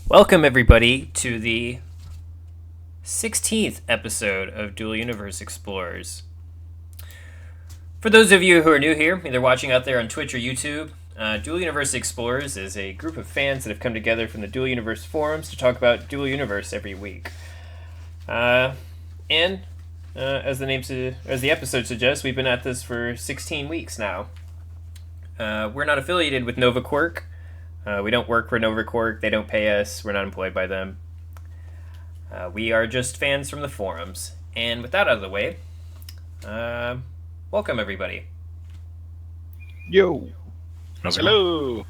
Welcome, everybody, to the 16th episode of Dual Universe Explorers. For those of you who are new here, either watching out there on Twitch or YouTube, Dual Universe Explorers is a group of fans that have come together from the Dual Universe forums to talk about Dual Universe every week. And as the episode suggests, we've been at this for 16 weeks now. We're not affiliated with Nova Quirk. We don't work for Nova Quirk. They don't pay us. We're not employed by them. We are just fans from the forums. And with that out of the way, welcome everybody. Yo. Hello.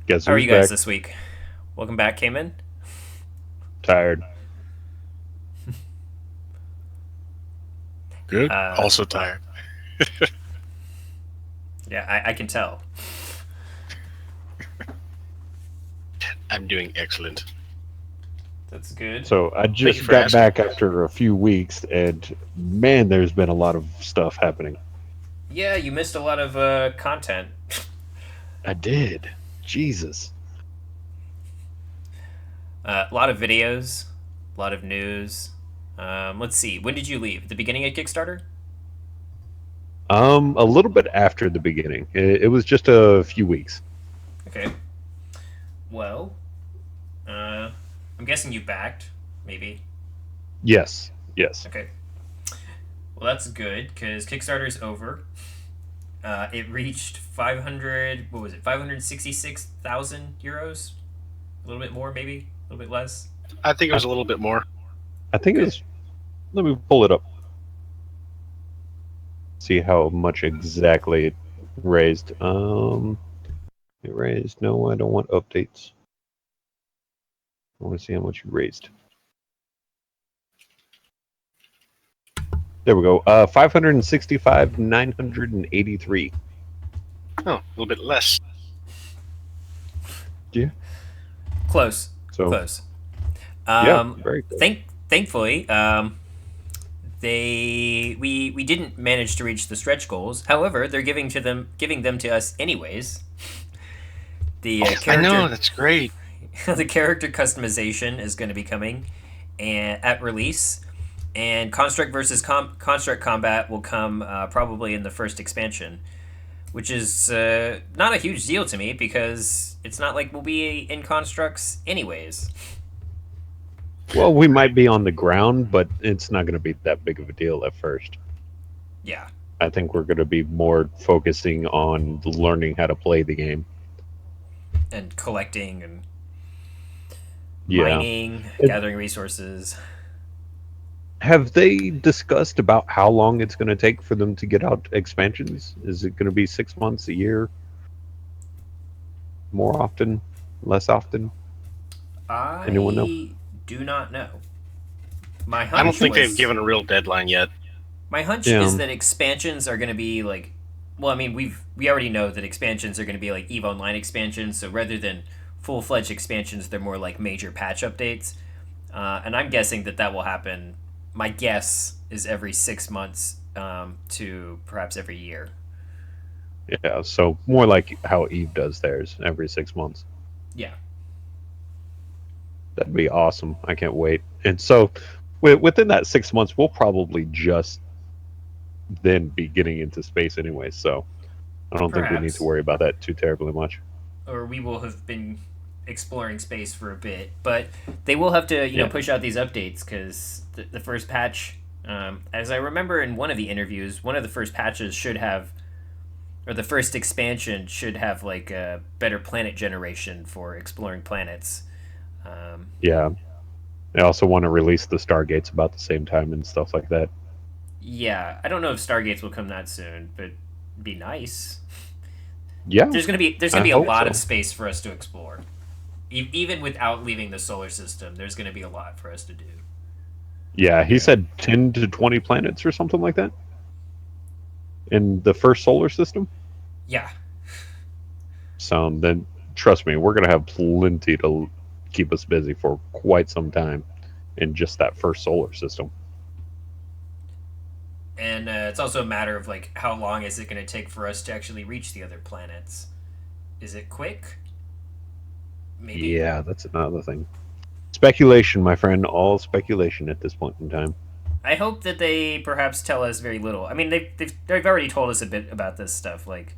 Guess How are who's you guys back? this week? Welcome back, Cayman. Tired. Good. Also tired. Yeah, I can tell. I'm doing excellent. That's good. So I you just for got asking. back after a few weeks, and man, there's been a lot of stuff happening. Yeah, you missed a lot of content. I did. Jesus. A lot of videos, a lot of news. Let's see. When did you leave? At the beginning of Kickstarter? A little bit after the beginning. It was just a few weeks. Okay. Well, I'm guessing you backed, maybe. Yes. Yes. Okay. Well, that's good because Kickstarter's over. It reached 500. What was it? 566,000 euros. A little bit more, maybe. A little bit less. I think it was a little bit more. I think it was. Let me pull it up. See how much exactly it raised. It raised. No, I don't want updates. I want to see how much you raised. There we go. 565,983. Oh, a little bit less. Yeah. Close. So Close. yeah, very good. Thankfully, we didn't manage to reach the stretch goals. However, they're giving them to us anyways. The character, I know, that's great. the character customization is going to be coming at release, and construct versus construct combat will come probably in the first expansion, which is not a huge deal to me because it's not like we'll be in constructs anyways. Well, we might be on the ground, but it's not going to be that big of a deal at first. Yeah. I think we're going to be more focusing on learning how to play the game. And collecting and Yeah. mining, gathering resources. Have they discussed about how long it's going to take for them to get out expansions? Is it going to be 6 months, a year? More often? Less often? Anyone know? I do not know. My hunch I don't think was- they've given a real deadline yet. My hunch Yeah. is that expansions are going to be like, well, I mean, we already know that expansions are going to be like EVE Online expansions. So rather than full-fledged expansions, they're more like major patch updates. And I'm guessing that will happen. My guess is every 6 months to perhaps every year. Yeah, so more like how Eve does theirs every 6 months. Yeah. That'd be awesome. I can't wait. And so within that 6 months, we'll probably just then be getting into space anyway. So I don't think we need Perhaps. to worry about that too terribly much. Or we will have been exploring space for a bit, but they will have to Yeah. push out these updates because the first patch, as I remember in one of the interviews, one of the first patches should have, or the first expansion should have like a better planet generation for exploring planets. Yeah. They also want to release the Stargates about the same time and stuff like that. Yeah, I don't know if Stargates will come that soon, but it'd be nice. Yeah. There's gonna be I a hope lot so. of space for us to explore. Even without leaving the solar system, there's going to be a lot for us to do. Yeah, he said 10 to 20 planets or something like that in the first solar system. Yeah. So then, trust me, we're going to have plenty to keep us busy for quite some time in just that first solar system. And it's also a matter of like how long is it going to take for us to actually reach the other planets? Is it quick? Maybe. Yeah, that's another thing. Speculation, my friend. All speculation at this point in time. I hope that they perhaps tell us very little. I mean, they've already told us a bit about this stuff. Like,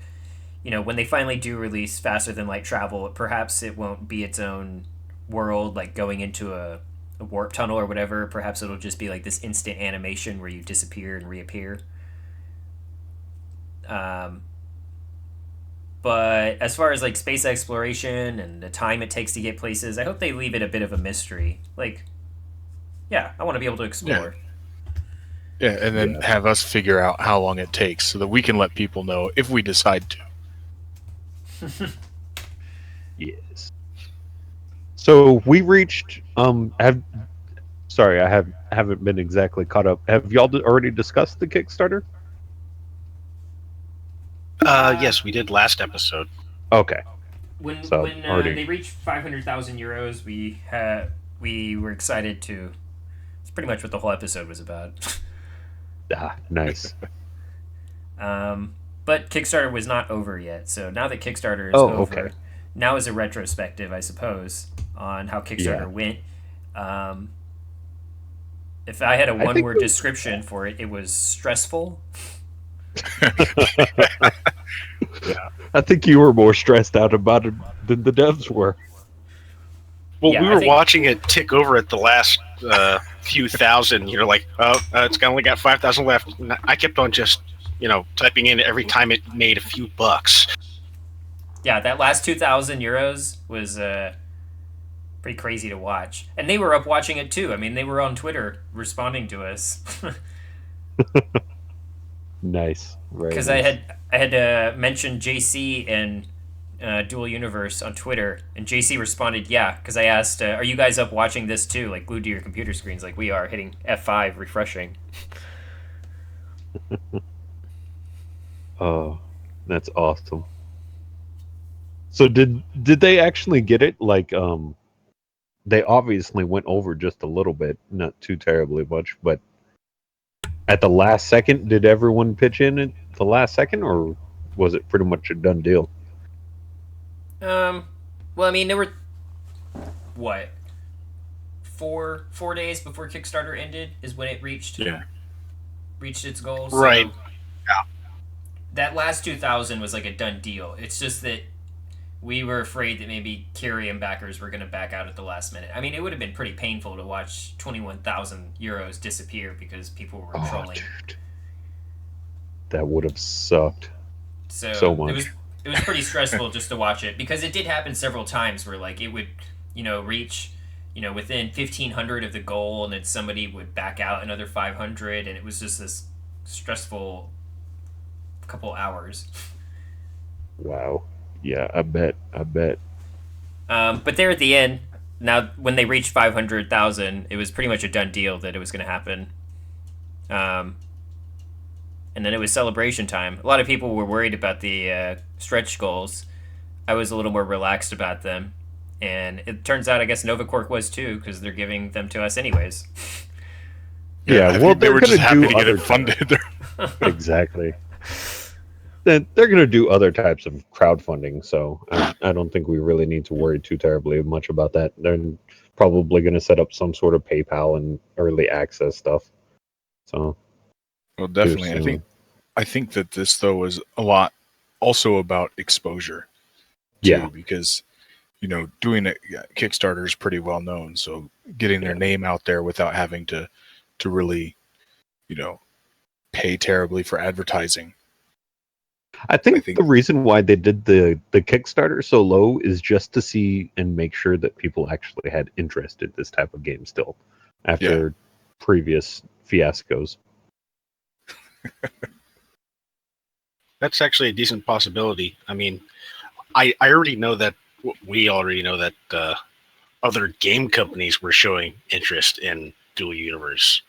when they finally do release Faster Than Light Travel, perhaps it won't be its own world, like going into a warp tunnel or whatever. Perhaps it'll just be like this instant animation where you disappear and reappear. Um, but as far as like space exploration and the time it takes to get places, I hope they leave it a bit of a mystery. Like, yeah, I want to be able to explore. Yeah, and then have us figure out how long it takes so that we can let people know if we decide to. Yes. So we reached. Sorry, haven't been exactly caught up. Have y'all already discussed the Kickstarter? Yes, we did last episode. Okay. When So, when already- they reached 500,000 euros, we were excited to. It's pretty much what the whole episode was about. Nice. But Kickstarter was not over yet, so now that Kickstarter is Oh, over, okay. now is a retrospective, I suppose, on how Kickstarter Yeah. went. If I had a think one-word we- description for it, it was stressful. I think you were more stressed out about it than the devs were. Well, Yeah, we I were think- watching it tick over at the last few thousand. Like, it's only got 5,000 left. And I kept on just, typing in every time it made a few bucks. Yeah, that last 2,000 euros was pretty crazy to watch. And they were up watching it too. I mean, they were on Twitter responding to us. Nice. Right. Because I had mentioned JC and Dual Universe on Twitter, and JC responded, "Yeah," because I asked, "Are you guys up watching this too? Like glued to your computer screens, like we are, hitting F5, refreshing." Oh, that's awesome. So did they actually get it? Like, they obviously went over just a little bit, not too terribly much, but at the last second, did everyone pitch in at the last second, or was it pretty much a done deal? Well, I mean, there were what 4 days before Kickstarter ended is when it reached its goals. Right. So that last 2,000 was like a done deal. It's just that we were afraid that maybe Kyrian backers were going to back out at the last minute. I mean, it would have been pretty painful to watch 21,000 euros disappear because people were trolling. Dude. That would have sucked. So much. It was pretty stressful just to watch it because it did happen several times where like it would, reach, within 1,500 of the goal, and then somebody would back out another 500, and it was just this stressful couple hours. Wow. Yeah, I bet. But there at the end, now when they reached 500,000, it was pretty much a done deal that it was going to happen. And then it was celebration time. A lot of people were worried about the stretch goals. I was a little more relaxed about them. And it turns out, I guess Novacork was too, because they're giving them to us anyways. Yeah, I well, think they they're were just gonna happy do to get other it funded. Exactly. Then they're going to do other types of crowdfunding, so I don't think we really need to worry too terribly much about that. They're probably going to set up some sort of PayPal and early access stuff. So, Well, definitely. soon. I think that this though is a lot also about exposure. Yeah. Because doing a Kickstarter is pretty well known, so getting their name out there without having to really pay terribly for advertising. I think the reason why they did the Kickstarter so low is just to see and make sure that people actually had interest in this type of game still after previous fiascos. That's actually a decent possibility. I mean, I already know that we already know that other game companies were showing interest in Dual Universe.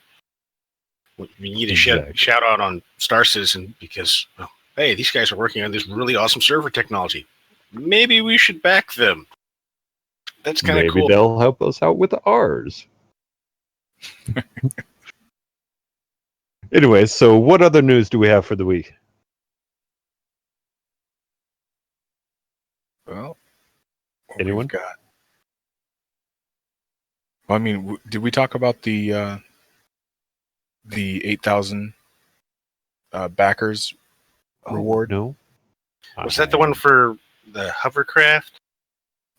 We need to shout out on Star Citizen because, hey, these guys are working on this really awesome server technology. Maybe we should back them. That's kind of cool. Maybe they'll help us out with ours. Anyways, so what other news do we have for the week? Well, Anyone? We've got I mean, did we talk about the 8,000 backers reward? No. Was that the one for the hovercraft?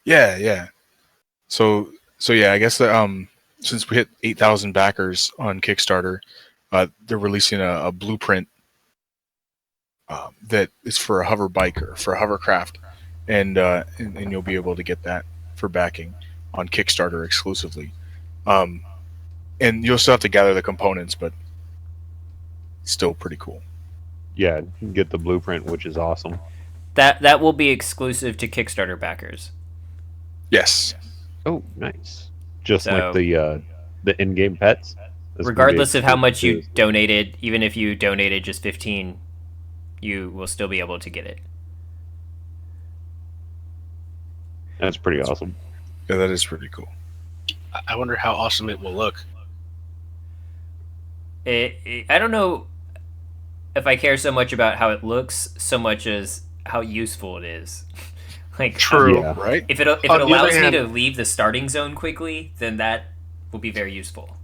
Yeah. So yeah, I guess since we hit 8,000 backers on Kickstarter, they're releasing a blueprint that is for a hover bike or for a hovercraft, and you'll be able to get that for backing on Kickstarter exclusively. And you'll still have to gather the components, but still pretty cool. Yeah, you can get the blueprint, which is awesome. That will be exclusive to Kickstarter backers. Yes. Oh, nice. Just So- like the in-game pets. That's gonna be Regardless of how much you exclusive. donated, even if you donated just 15, you will still be able to get it. That's pretty awesome. Yeah, that is pretty cool. I wonder how awesome it will look. I don't know if I care so much about how it looks, so much as how useful it is. Like, True. Yeah. Right? if it On the allows other me hand- to leave the starting zone quickly, then that will be very useful.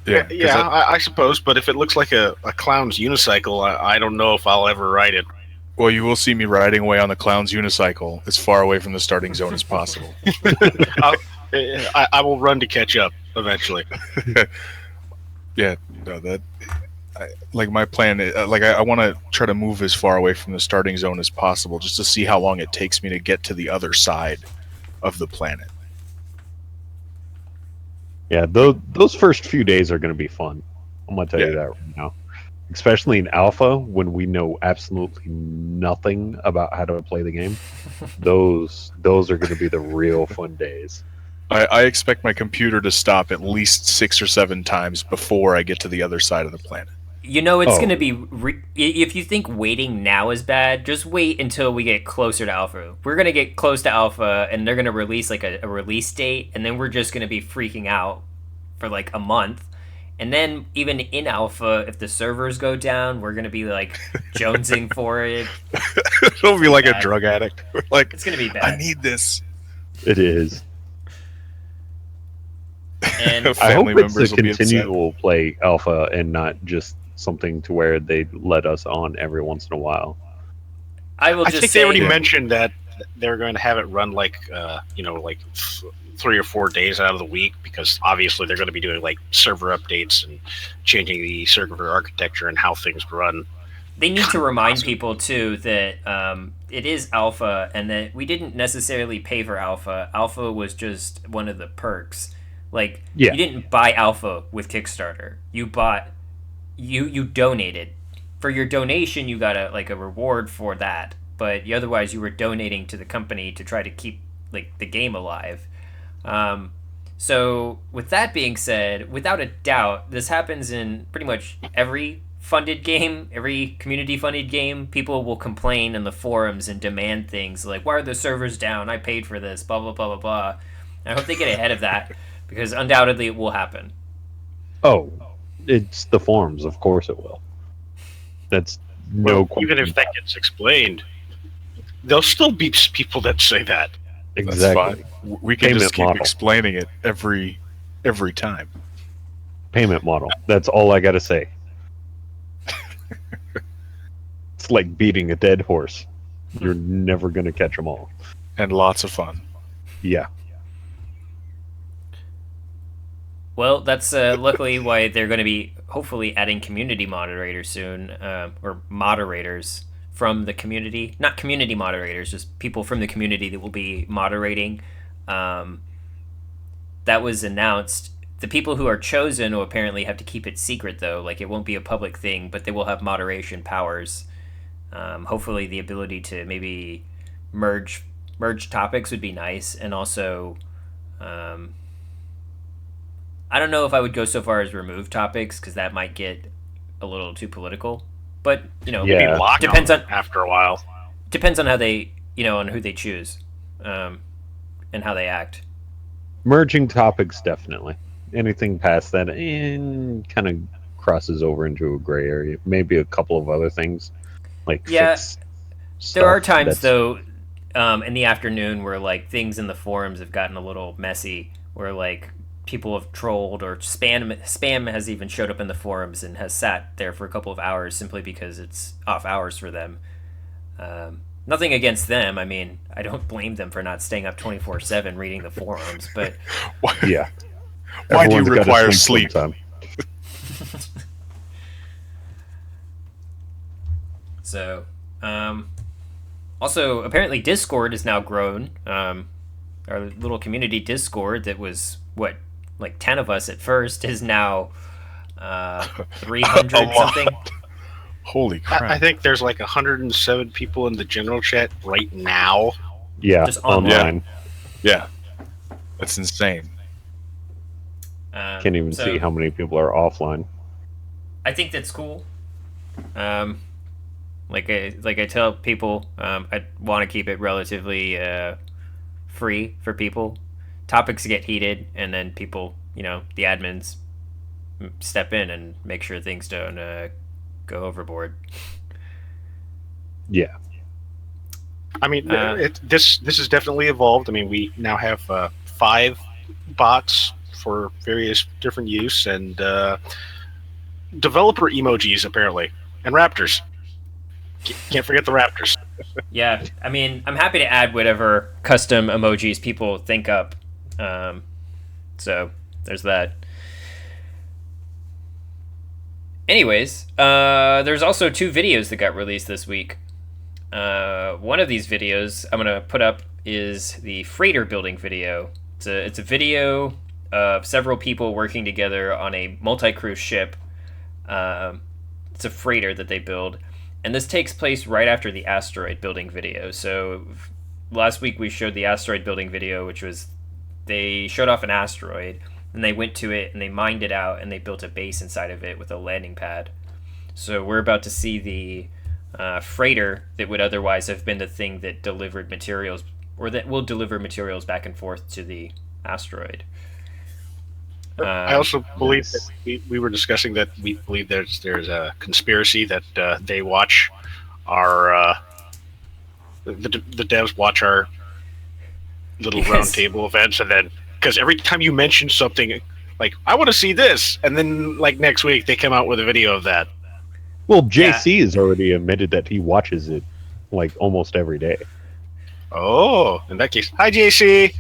Yeah. Yeah, I suppose. But if it looks like a clown's unicycle, I don't know if I'll ever ride it. Well, you will see me riding away on the clown's unicycle as far away from the starting zone as possible. I will run to catch up eventually. Yeah, no, like my plan, I want to try to move as far away from the starting zone as possible, just to see how long it takes me to get to the other side of the planet. Yeah, those first few days are going to be fun. I'm going to tell you that right now. Especially in alpha, when we know absolutely nothing about how to play the game. Those are going to be the real fun days. I expect my computer to stop at least 6 or 7 times before I get to the other side of the planet. You know, it's Oh. going to be... if you think waiting now is bad, just wait until we get closer to alpha. We're going to get close to alpha, and they're going to release like a release date, and then we're just going to be freaking out for like a month. And then even in alpha, if the servers go down, we're going to be like jonesing for it. It'll be like a Bad. drug addict. Like, It's going to be I bad. need this. It is. And I hope Family it's members a will be upset. continual play alpha and not just something to where they let us on every once in a while. I will I just think say... they already mentioned that they're going to have it run like 3 or 4 days out of the week, because obviously they're going to be doing like server updates and changing the server architecture and how things run. They need to remind people too that it is alpha, and that we didn't necessarily pay for alpha. Alpha was just one of the perks. Like, Yeah. you didn't buy alpha with Kickstarter. You bought, you donated. For your donation, you got a reward for that. But otherwise, you were donating to the company to try to keep like the game alive. So with that being said, without a doubt, this happens in pretty much every funded game, every community funded game. People will complain in the forums and demand things like, why are the servers down? I paid for this, blah, blah, blah, blah, blah. And I hope they get ahead of that, because undoubtedly it will happen. Oh, it's the forums. Of course it will. That's no Well, question. even if that gets explained, there'll still be people that say that. That's Exactly. fine. We can Payment just keep model. explaining it every time. Payment model. That's all I got to say. It's like beating a dead horse. You're never going to catch them all. And lots of fun. Yeah. Well, that's luckily why they're going to be hopefully adding community moderators soon, or moderators from the community. Not community moderators, just people from the community that will be moderating. That was announced. The people who are chosen will apparently have to keep it secret, though. Like, it won't be a public thing, but they will have moderation powers. Hopefully the ability to maybe merge topics would be nice, and also... I don't know if I would go so far as remove topics, because that might get a little too political. But, Yeah. Maybe lock Depends them on- after a while. depends on how they, on who they choose, and how they act. Merging topics, definitely. Anything past that kind of crosses over into a gray area. Maybe a couple of other things, like Yeah, fix There are stuff times, that's- though, in the afternoon where, like, things in the forums have gotten a little messy, where, like, people have trolled, or spam has even showed up in the forums and has sat there for a couple of hours simply because it's off hours for them. Nothing against them. I mean, I don't blame them for not staying up 24/7 reading the forums, but Yeah. Why do you Everyone's gotta require sleep? sometime. so also apparently Discord has now grown. Our little community Discord that was like 10 of us at first is now 300 A lot. something. Holy crap! I think there's like 107 people in the general chat right now. Yeah, Just online. online. Yeah, that's insane. Can't even So see how many people are offline. I think that's cool. Like I tell people, I want to keep it relatively free for people. Topics get heated, and then people, the admins step in and make sure things don't go overboard. Yeah. I mean, this has definitely evolved. I mean, we now have 5 bots for various different use, and developer emojis apparently, and raptors. Can't forget the raptors. Yeah, I mean, I'm happy to add whatever custom emojis people think up. So there's that. Anyways, there's also 2 videos that got released this week. One of these videos I'm gonna put up is the freighter building video. It's a video of several people working together on a multi-cruise ship. It's a freighter that they build, and this takes place right after the Asteroid building video. So last week we showed the Asteroid building video, which was they showed off an asteroid, and they went to it and they mined it out and they built a base inside of it with a landing pad. So we're about to see the freighter that would otherwise have been the thing that delivered materials, or that will deliver materials back and forth to the asteroid. I also believe that we were discussing that we believe there's a conspiracy that they watch our the devs watch our little round table events, and then because every time you mention something like I want to see this, and then like next week they come out with a video of that. Well, JC has already admitted that he watches it like almost every day. Oh, in that case, hi JC.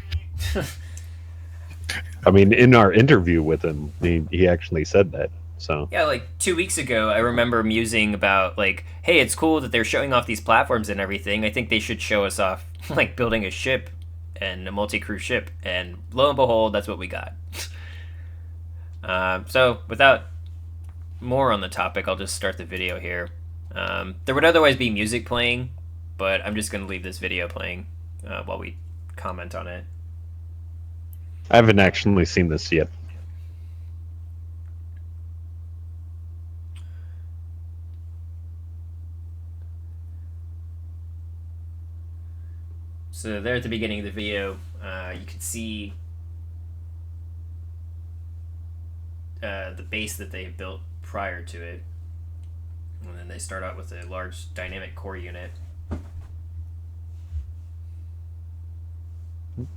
I mean, in our interview with him, he actually said that. So Yeah, like 2 weeks ago, I remember musing about like, hey, it's cool that they're showing off these platforms and everything. I think they should show us off like building a ship and a multi-cruise ship, and lo and behold, that's what we got. So without more on the topic, I'll just start the video here. There would otherwise be music playing, but I'm just going to leave this video playing while we comment on it. I haven't actually seen this yet. So there at the beginning of the video, you can see the base that they built prior to it. And then they start out with a large dynamic core unit.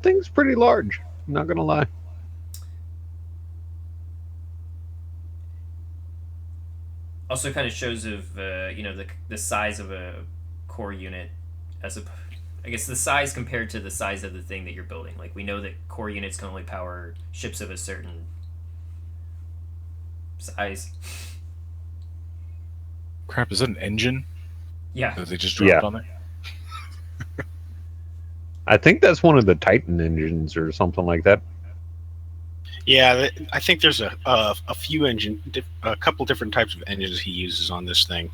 Thing's pretty large, I'm not gonna lie. Also kind of shows of, the size of a core unit I guess the size compared to the size of the thing that you're building. Like, we know that core units can only power ships of a certain size. Crap, is that an engine Yeah. that they just dropped on there? I think that's one of the Titan engines or something like that. Yeah, I think there's a couple different types of engines he uses on this thing.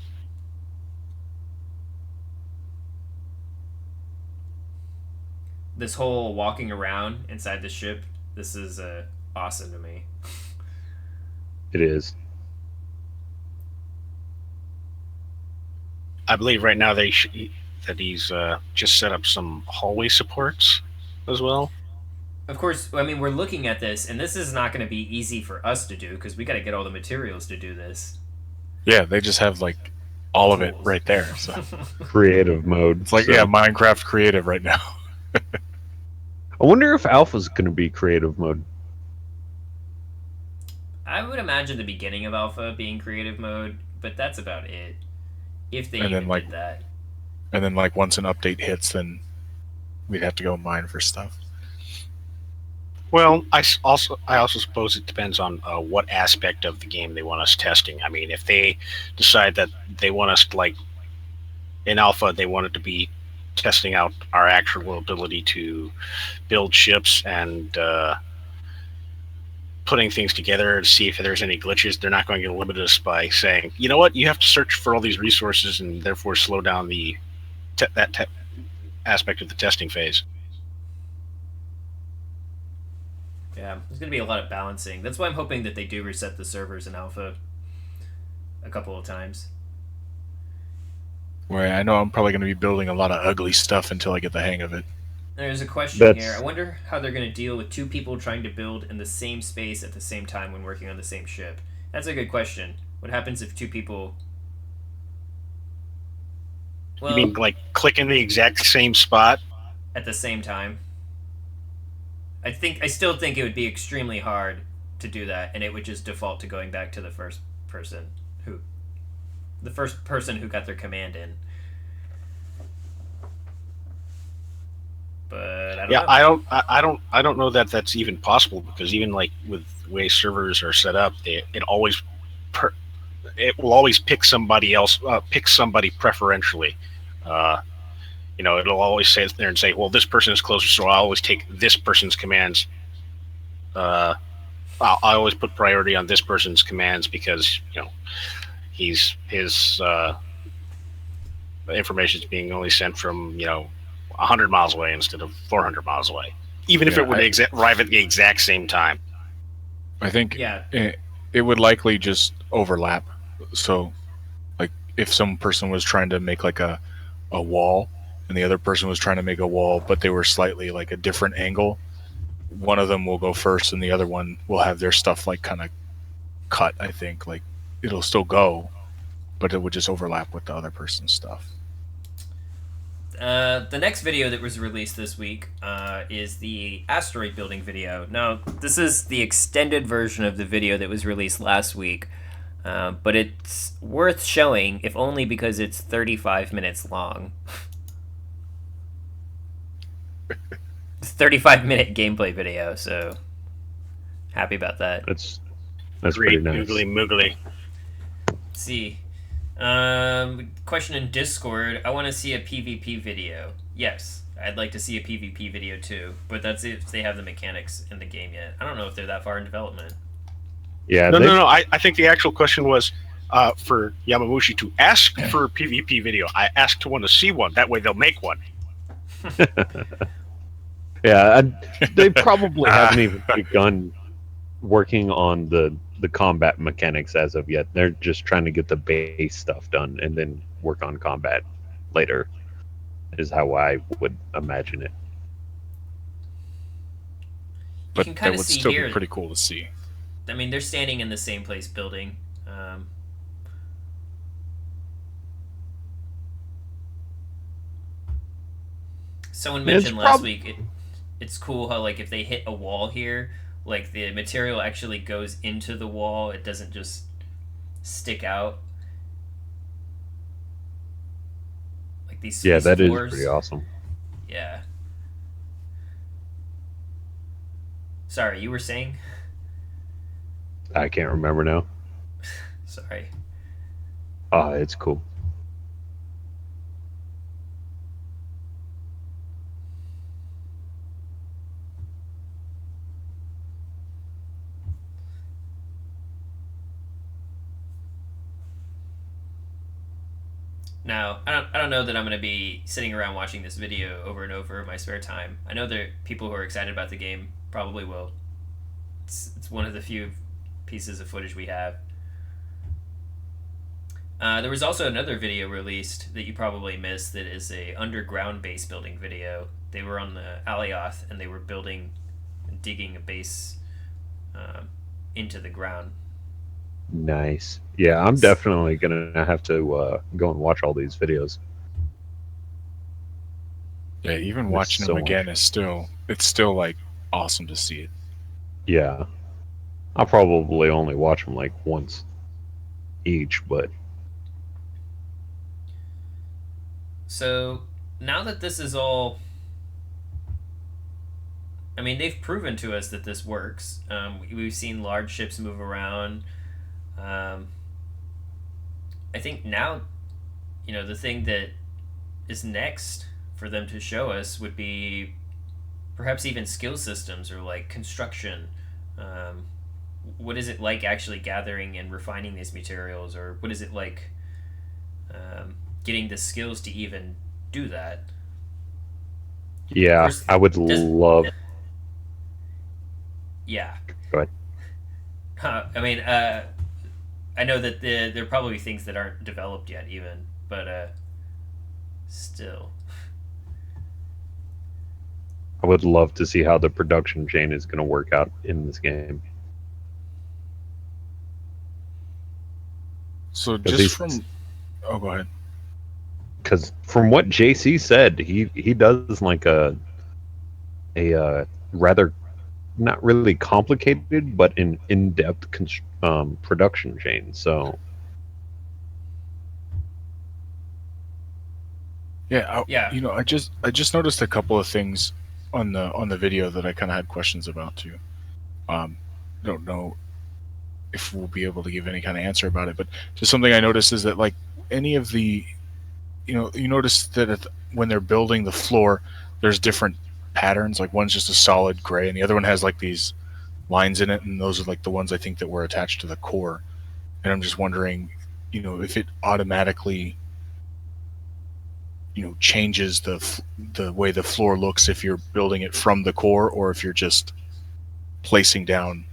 This whole walking around inside the ship, this is awesome to me. It is. I believe right now that he's just set up some hallway supports as well. Of course, I mean, we're looking at this, and this is not going to be easy for us to do because we got to get all the materials to do this. Yeah, they just have like all of it right there. So Creative mode. it's like, so. yeah, Minecraft creative right now. I wonder if Alpha's going to be creative mode. would imagine the beginning of alpha being creative mode, but that's about it. If they And then, even like- did that. And then, like, once an update hits, then we'd have to go mine for stuff. Well, I also suppose it depends on what aspect of the game they want us testing. I mean, if they decide that they want us to, like, in alpha, they want it to be testing out our actual ability to build ships and putting things together to see if there's any glitches, they're not going to limit us by saying, you know what, you have to search for all these resources and therefore slow down the aspect of the testing phase. Yeah, there's going to be a lot of balancing. That's why I'm hoping that they do reset the servers in alpha a couple of times. Where I know I'm probably going to be building a lot of ugly stuff until I get the hang of it. There's a question That's- here. I wonder how they're going to deal with two people trying to build in the same space at the same time when working on the same ship. That's a good question. What happens if two people... Well, You mean like click in the exact same spot? at the same time? I still think it would be extremely hard to do that, and it would just default to going back to the first person who got their command in. But I don't know. I don't know that that's even possible, because even like with the way servers are set up, it will always pick somebody else, pick somebody preferentially. It'll always say there and say, well, this person is closer, so I always take this person's commands. I always put priority on this person's commands because his information is being only sent from 100 miles away instead of 400 miles away, even if Yeah, it would arrive at the exact same time. I think Yeah. it would likely just overlap. So, like, if some person was trying to make like a wall, and the other person was trying to make a wall, but they were slightly like a different angle, one of them will go first, and the other one will have their stuff like kind of cut. I think like it'll still go, but it would just overlap with the other person's stuff. The next video that was released this week is the asteroid building video. Now, this is the extended version of the video that was released last week, but it's worth showing, if only because it's 35 minutes long. It's a 35-minute gameplay video, so happy about that. That's pretty Great, nice. googly moogly. Let's see. Question in Discord. I want to see a PvP video. Yes, I'd like to see a PvP video too, but that's if they have the mechanics in the game yet. I don't know if they're that far in development. Yeah, No. I think the actual question was for Yamamushi to ask for a PvP video. I asked to want to see one. That way they'll make one. Yeah, they probably haven't even begun working on the combat mechanics as of yet. They're just trying to get the base stuff done and then work on combat later, is how I would imagine it. But can that kinda would see still here- be pretty cool to see. I mean, they're standing in the same place building. Someone Yeah, it's mentioned last week it's cool how, like, if they hit a wall here, like, the material actually goes into the wall. It doesn't just stick out. Like these Yeah, these that is floors. pretty awesome. Yeah. Sorry, you were saying? I can't remember now. Sorry. Oh, it's cool. Now, I don't know that I'm going to be sitting around watching this video over and over in my spare time. I know there are people who are excited about the game probably will. It's one of the few pieces of footage we have. There was also another video released that you probably missed that is a underground base building video. They were on the Alioth and they were digging a base into the ground. Nice. Yeah, I'm definitely gonna have to go and watch all these videos. Yeah, even There's watching so them again much. is still like awesome to see it. Yeah. I'll probably only watch them like once each, but So now that this is all, I mean, they've proven to us that this works. We've seen large ships move around. Um, I think now, the thing that is next for them to show us would be perhaps even skill systems or like construction. Um, what is it like actually gathering and refining these materials, or what is it like getting the skills to even do that? Of yeah, course, I would does love. yeah. Go ahead. I mean, I know that there are probably things that aren't developed yet, even, but still. I would love to see how the production chain is going to work out in this game. So Because just from, oh, go ahead. from what JC said, he does like a rather not really complicated but an in-depth production chain. So Yeah, Yeah. I just noticed a couple of things on the video that I kind of had questions about too. I don't know if we'll be able to give any kind of answer about it, but just something I noticed is that like any of the, you notice that when they're building the floor, there's different patterns. Like one's just a solid gray, and the other one has like these lines in it, and those are like the ones I think that were attached to the core. And I'm just wondering, if it automatically changes the way the floor looks if you're building it from the core or if you're just placing down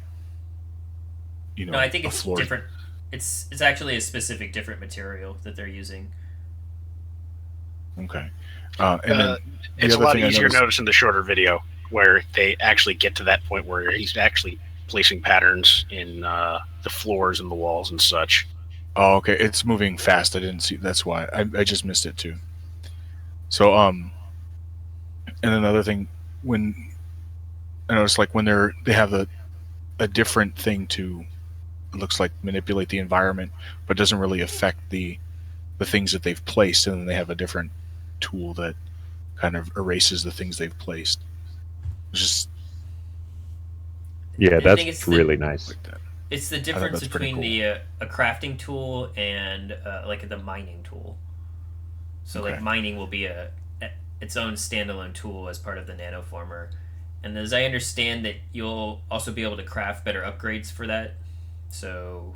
No, I think a it's floor. different. It's actually a specific different material that they're using. Okay. And then It's a other lot thing I easier to noticed- notice in the shorter video where they actually get to that point where he's actually placing patterns in the floors and the walls and such. Oh, okay, it's moving fast. I didn't see, that's why I just missed it too. So and another thing, when I noticed, like when they have a different thing to, it looks like, manipulate the environment, but doesn't really affect the things that they've placed, and then they have a different tool that kind of erases the things they've placed. It's just yeah, I that's think it's really nice. like that. It's the thought difference that's pretty between the a crafting tool and like the mining tool. So Okay. like mining will be its own standalone tool as part of the nanoformer, and as I understand that you'll also be able to craft better upgrades for that. So,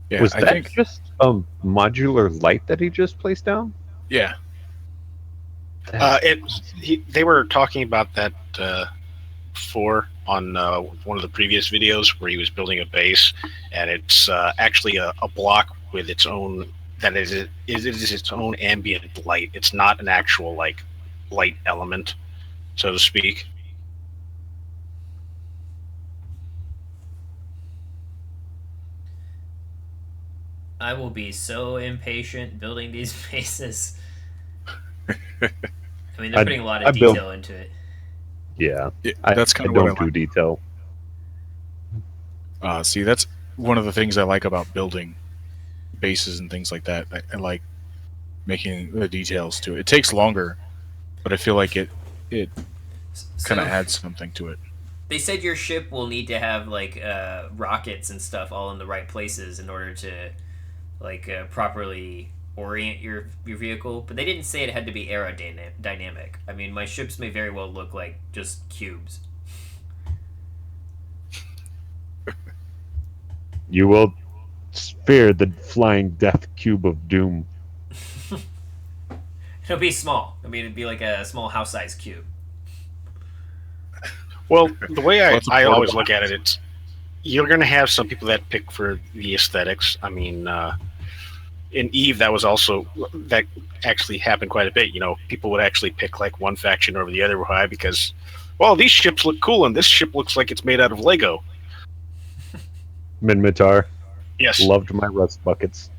Yeah, Was I that think just a modular light that he just placed down? yeah. They were talking about that before on one of the previous videos where he was building a base, and it's actually a block with its own that is its own ambient light. It's not an actual like light element, so to speak. I will be so impatient building these bases. I mean, they're putting a lot of I built- detail into it. Yeah, Yeah, I that's kind of don't what I do detail. like. See, that's one of the things I like about building bases and things like that. I like making the details to it. It takes longer, but I feel like it kind of adds something to it. They said your ship will need to have like rockets and stuff all in the right places in order to like properly orient your vehicle, but they didn't say it had to be aerodynamic. I mean, my ships may very well look like just cubes. You will fear the flying death cube of doom. It'll be small. I mean, it'd be like a small house-sized cube. Well, the way Well, it's a I portable always look at it, it's you're going to have some people that pick for the aesthetics. I mean, in Eve, that actually happened quite a bit. People would actually pick like one faction over the other. Why? Because, well, these ships look cool, and this ship looks like it's made out of Lego. Minmatar Yes, loved my rust buckets.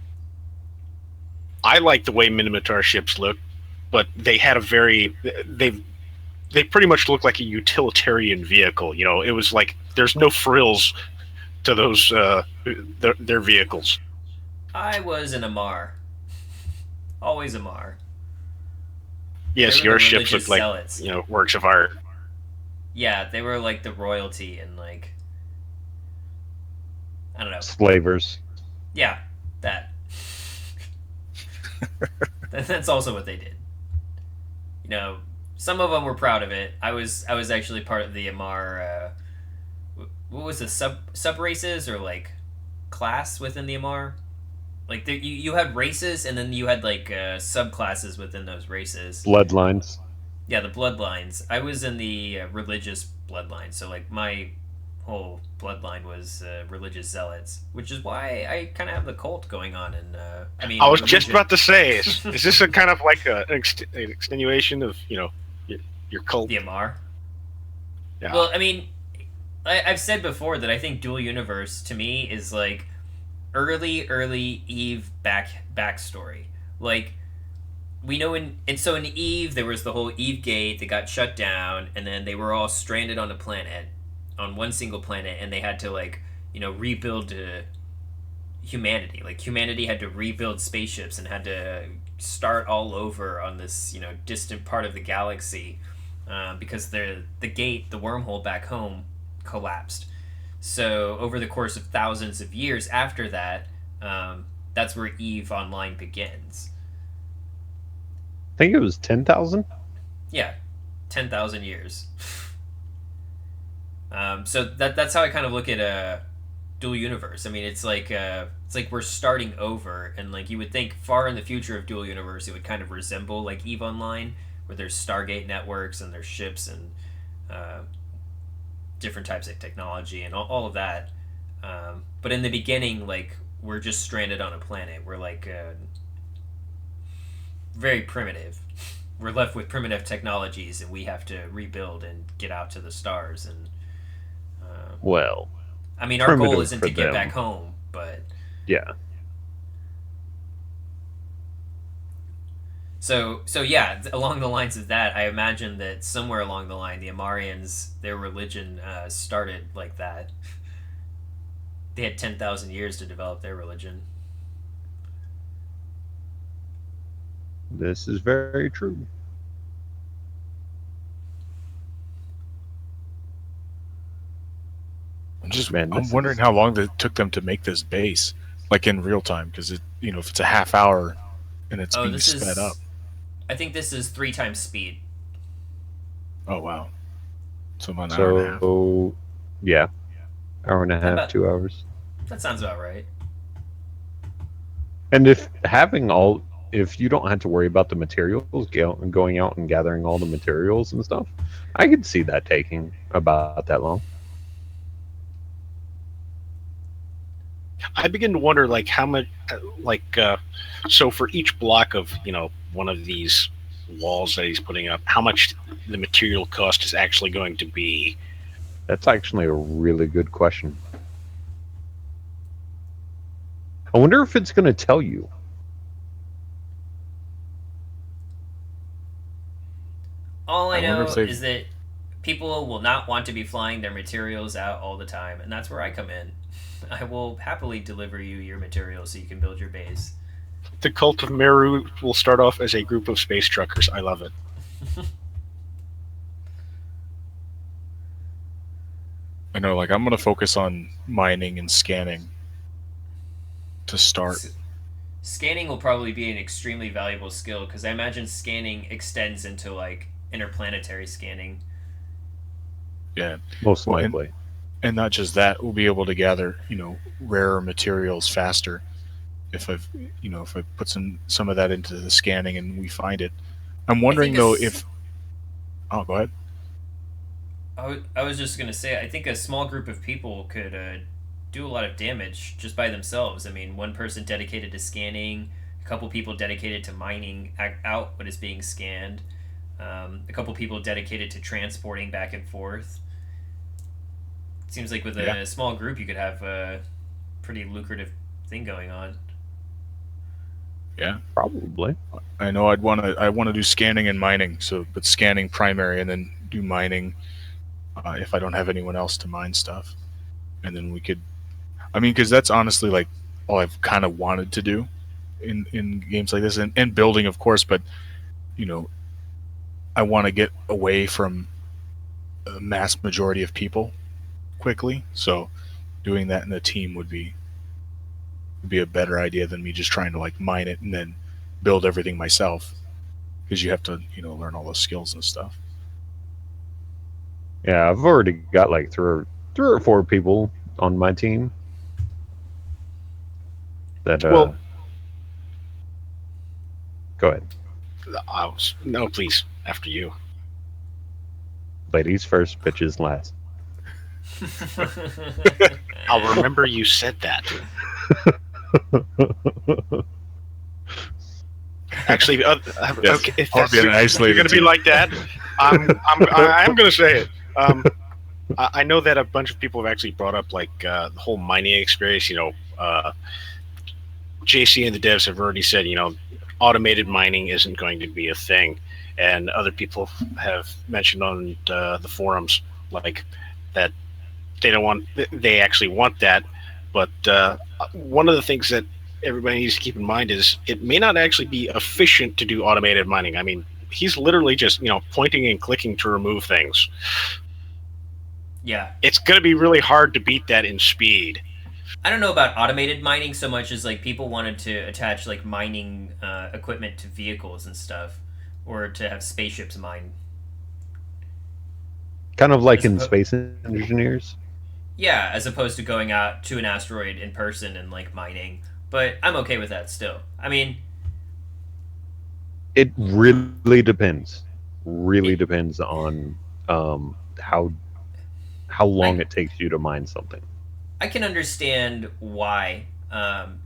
I like the way Minimatar ships look, but they've they pretty much look like a utilitarian vehicle. You know, it was like there's no frills to those their vehicles. I was an Amar. Always Amar. They Yes, were your the ships religious look like zealots. works of art. Yeah, they were like the royalty and like I don't know. Slavers. Yeah, that. That's also what they did. You know, some of them were proud of it. I was actually part of the Amar. What was the sub races or like class within the Amar? Like you had races and then you had like subclasses within those races. Bloodlines. Yeah, the bloodlines. I was in the religious bloodline, so like my whole bloodline was religious zealots, which is why I kind of have the cult going on. And I was just religion. about to say, is this a kind of like an extenuation of your cult? The Amar. Yeah. Well, I mean, I've said before that I think Dual Universe to me is like early Eve backstory. Like we know in Eve there was the whole Eve Gate that got shut down, and then they were all stranded on a planet, on one single planet, and they had to like rebuild humanity. Like humanity had to rebuild spaceships and had to start all over on this distant part of the galaxy because the gate, the wormhole back home, collapsed. So over the course of thousands of years after that, that's where Eve Online begins. I think it was 10,000. Yeah, 10,000 years. So that's how I kind of look at Dual Universe. I mean, it's like we're starting over, and like you would think far in the future of Dual Universe, it would kind of resemble like Eve Online, where there's Stargate networks and there's ships and different types of technology and all of that. But in the beginning, like we're just stranded on a planet. We're like very primitive. We're left with primitive technologies, and we have to rebuild and get out to the stars. And Well, I mean, our goal primitive isn't for to get them. back home, but yeah. so yeah. Along the lines of that, I imagine that somewhere along the line, the Amarians, their religion started like that. They had 10,000 years to develop their religion. This is very true. I'm wondering how long it took them to make this base, like in real time, because if it's a half hour and it's being sped up. I think this is 3 times speed. Oh wow! So about an hour and a half. So, yeah, hour and a half, 2 hours. That sounds about right. And if you don't have to worry about the materials, going out and gathering all the materials and stuff, I could see that taking about that long. I begin to wonder, like, how much, so for each block of, one of these walls that he's putting up, how much the material cost is actually going to be. That's actually a really good question. I wonder if it's going to tell you. All I know is that people will not want to be flying their materials out all the time, and that's where I come in. I will happily deliver you your materials so you can build your base. The cult of Meru will start off as a group of space truckers. I love it. I know, like, I'm going to focus on mining and scanning to start. Scanning will probably be an extremely valuable skill, because I imagine scanning extends into, like, interplanetary scanning. Yeah. Most likely. And not just that, we'll be able to gather, rarer materials faster if I put some of that into the scanning and we find it. I'm wondering though if. Oh, go ahead. I was just gonna say, I think a small group of people could do a lot of damage just by themselves. I mean, one person dedicated to scanning, a couple people dedicated to mining out what is being scanned, a couple people dedicated to transporting back and forth. Seems like with a small group, you could have a pretty lucrative thing going on. Yeah, probably. I know I want to do scanning and mining, but scanning primary, and then do mining if I don't have anyone else to mine stuff, and then we could. I mean, because that's honestly like all I've kind of wanted to do in games like this, and building, of course. But you know, I want to get away from a mass majority of people quickly. So doing that in a team would be a better idea than me just trying to like mine it and then build everything myself, because you have to learn all those skills and stuff. Yeah, I've already got like three or four people on my team that Well- go ahead. No, please, after you. Ladies first, bitches last. I'll remember you said that. Actually, Yes. okay, if I'll that's be an isolated you're going to be team. like that, I'm going to say it. I know that a bunch of people have actually brought up like the whole mining experience. JC and the devs have already said, automated mining isn't going to be a thing, and other people have mentioned on the forums like that they actually want that, but one of the things that everybody needs to keep in mind is it may not actually be efficient to do automated mining. I mean, he's literally just pointing and clicking to remove things. Yeah. It's going to be really hard to beat that in speed. I don't know about automated mining so much as like people wanted to attach like mining equipment to vehicles and stuff, or to have spaceships mine. Kind of like As in oppo- Space Engineers. Yeah, as opposed to going out to an asteroid in person and like mining. But I'm okay with that still. I mean, It really depends. Really depends on how long it takes you to mine something. I can understand why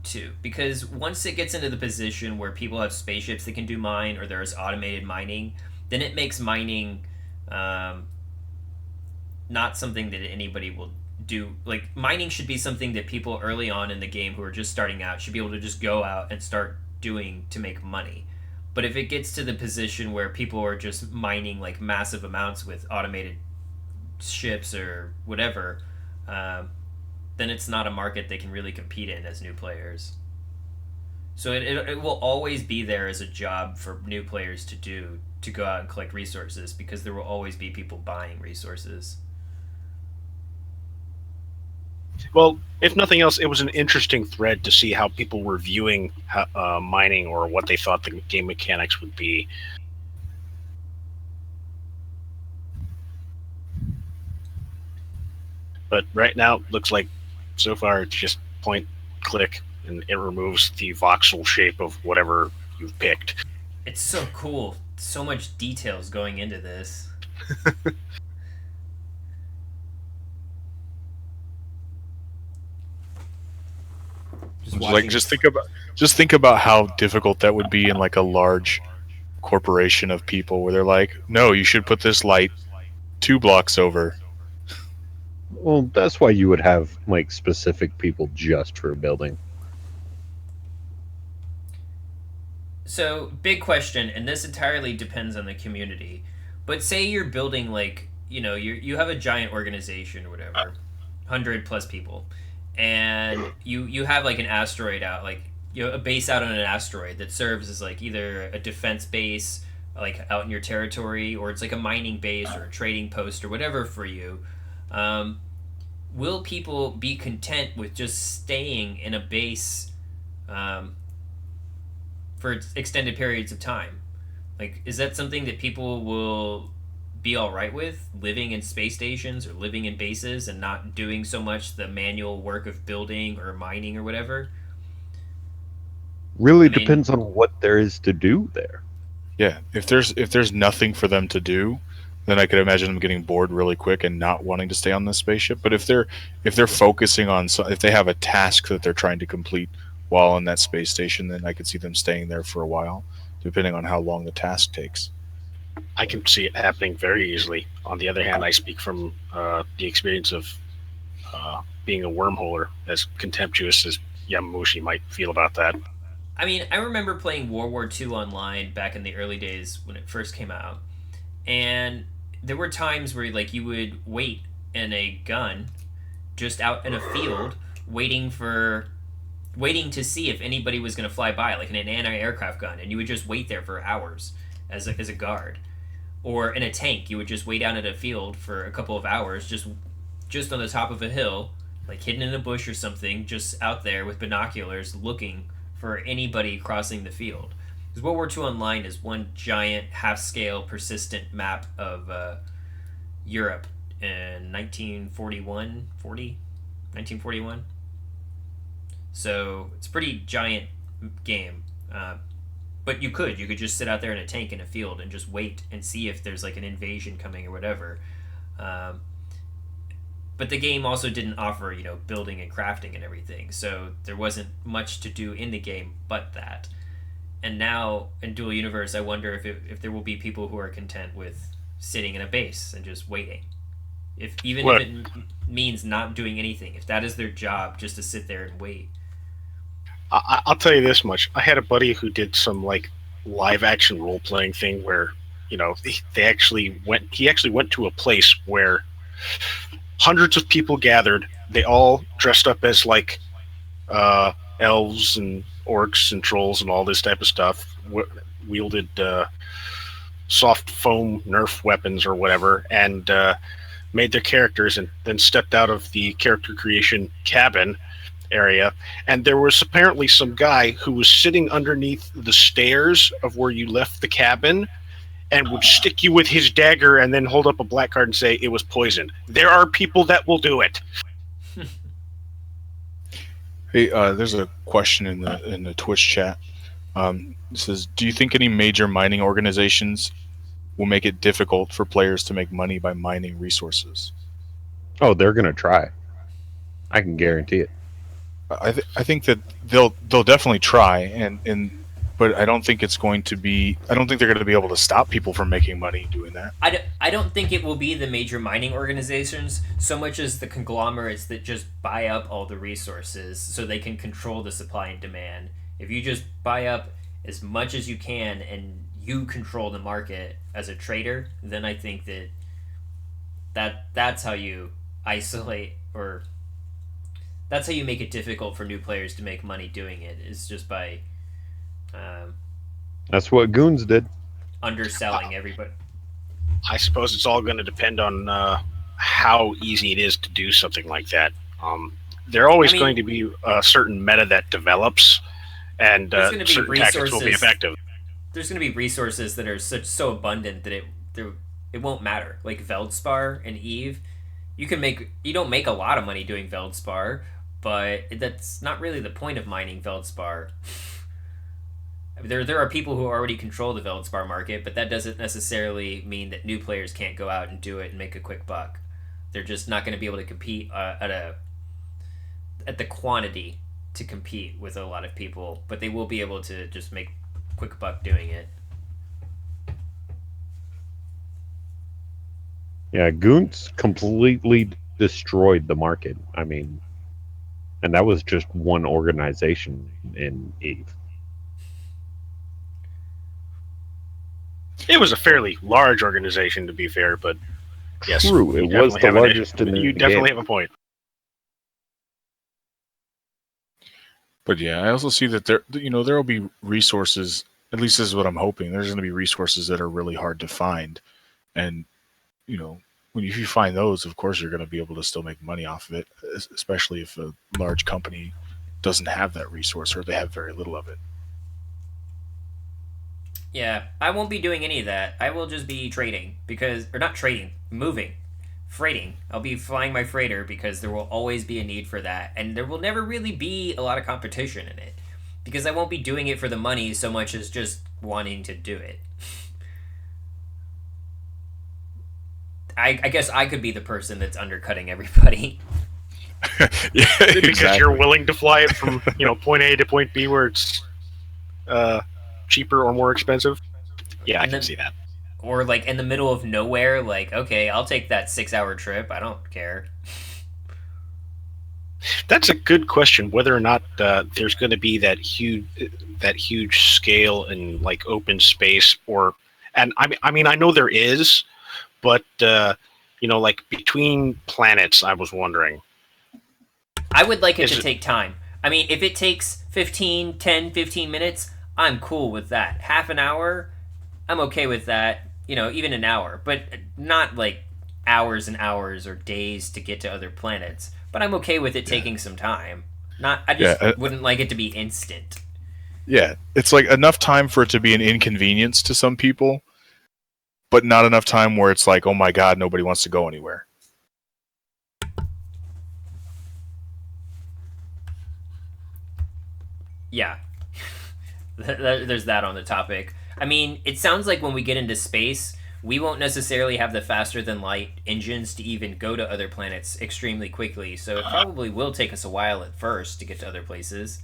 too, because once it gets into the position where people have spaceships that can do mine, or there's automated mining, then it makes mining not something that anybody will do. Like, mining should be something that people early on in the game who are just starting out should be able to just go out and start doing to make money. But if it gets to the position where people are just mining like massive amounts with automated ships or whatever, then it's not a market they can really compete in as new players. So it will always be there as a job for new players to do, to go out and collect resources, because there will always be people buying resources. Well, if nothing else, it was an interesting thread to see how people were viewing mining, or what they thought the game mechanics would be. But right now, looks like so far it's just point, click, and it removes the voxel shape of whatever you've picked. It's so cool. So much details going into this. Just think about how difficult that would be in like a large corporation of people, where they're like, no, you should put this light 2 blocks over. Well, that's why you would have like specific people just for building. So, big question, and this entirely depends on the community. But say you're building like, you have a giant organization or whatever, 100 plus people, and you have like an asteroid out, like a base out on an asteroid that serves as like either a defense base, like out in your territory, or it's like a mining base or a trading post or whatever for you. Will people be content with just staying in a base for extended periods of time? Like, is that something that people will be all right with, living in space stations or living in bases and not doing so much the manual work of building or mining or whatever? Really I mean- depends on what there is to do there. Yeah, if there's nothing for them to do, then I could imagine them getting bored really quick and not wanting to stay on this spaceship. But if they're focusing on if they have a task that they're trying to complete while on that space station, then I could see them staying there for a while, depending on how long the task takes. I can see it happening very easily. On the other hand, I speak from the experience of being a wormholer, as contemptuous as Yamamushi might feel about that. I mean, I remember playing World War II online back in the early days when it first came out, and there were times where like you would wait in a gun just out in a field waiting to see if anybody was going to fly by, like in an anti-aircraft gun, and you would just wait there for hours as a guard. Or in a tank, you would just wait out in a field for a couple of hours, just on the top of a hill, like hidden in a bush or something, just out there with binoculars looking for anybody crossing the field. Because World War II Online is one giant half-scale persistent map of Europe in 1941. So it's a pretty giant game. But you could just sit out there in a tank in a field and just wait and see if there's like an invasion coming or whatever. But the game also didn't offer, building and crafting and everything. So there wasn't much to do in the game but that. And now in Dual Universe, I wonder if there will be people who are content with sitting in a base and just waiting. If it means not doing anything, if that is their job, just to sit there and wait. I'll tell you this much. I had a buddy who did some like live action role playing thing where, he actually went to a place where hundreds of people gathered. They all dressed up as like elves and orcs and trolls and all this type of stuff, wielded soft foam Nerf weapons or whatever, and made their characters, and then stepped out of the character creation cabin area, and there was apparently some guy who was sitting underneath the stairs of where you left the cabin and would stick you with his dagger and then hold up a black card and say it was poisoned. There are people that will do it. Hey, there's a question in the Twitch chat. It says, do you think any major mining organizations will make it difficult for players to make money by mining resources? Oh, they're gonna try. I can guarantee it. I think that they'll definitely try, but I don't think it's going to be. I don't think they're going to be able to stop people from making money doing that. I don't think it will be the major mining organizations so much as the conglomerates that just buy up all the resources so they can control the supply and demand. If you just buy up as much as you can and you control the market as a trader, then I think that's how you isolate, or that's how you make it difficult for new players to make money doing it, is just by that's what Goons did. Underselling everybody. I suppose it's all going to depend on how easy it is to do something like that. There are always going to be a certain meta that develops, and certain tactics will be effective. There's going to be resources that are so abundant that it won't matter. Like Veldspar and Eve, you don't make a lot of money doing Veldspar, but that's not really the point of mining Veldspar. There are people who already control the Veldspar market, but that doesn't necessarily mean that new players can't go out and do it and make a quick buck. They're just not going to be able to compete at the quantity to compete with a lot of people, but they will be able to just make quick buck doing it. Yeah, Goons completely destroyed the market. I mean, and that was just one organization in Eve. It was a fairly large organization, to be fair, but yes, true, it was the largest in the You definitely have a point. But yeah, I also see that there will be resources. At least this is what I'm hoping. There's going to be resources that are really hard to find, and if you find those, of course you're going to be able to still make money off of it, especially if a large company doesn't have that resource or they have very little of it. Yeah, I won't be doing any of that. I will just be trading freighting. I'll be flying my freighter because there will always be a need for that, and there will never really be a lot of competition in it because I won't be doing it for the money so much as just wanting to do it. I guess I could be the person that's undercutting everybody. Yeah, because you're willing to fly it from point A to point B where it's cheaper or more expensive. Yeah, I can see that. Or like in the middle of nowhere, like, okay, I'll take that 6-hour trip. I don't care. That's a good question. Whether or not there's going to be that huge scale and like open space, and I mean I know there is, but like between planets, I was wondering. I would like it to take time. I mean, if it takes 15 minutes, I'm cool with that. Half an hour, I'm okay with that. Even an hour, but not like hours and hours or days to get to other planets. But I'm okay with it taking some time. I just wouldn't like it to be instant. Yeah, it's like enough time for it to be an inconvenience to some people, but not enough time where it's like, oh my god, nobody wants to go anywhere. Yeah. There's that on the topic. I mean, it sounds like when we get into space, we won't necessarily have the faster than light engines to even go to other planets extremely quickly, so it probably will take us a while at first to get to other places.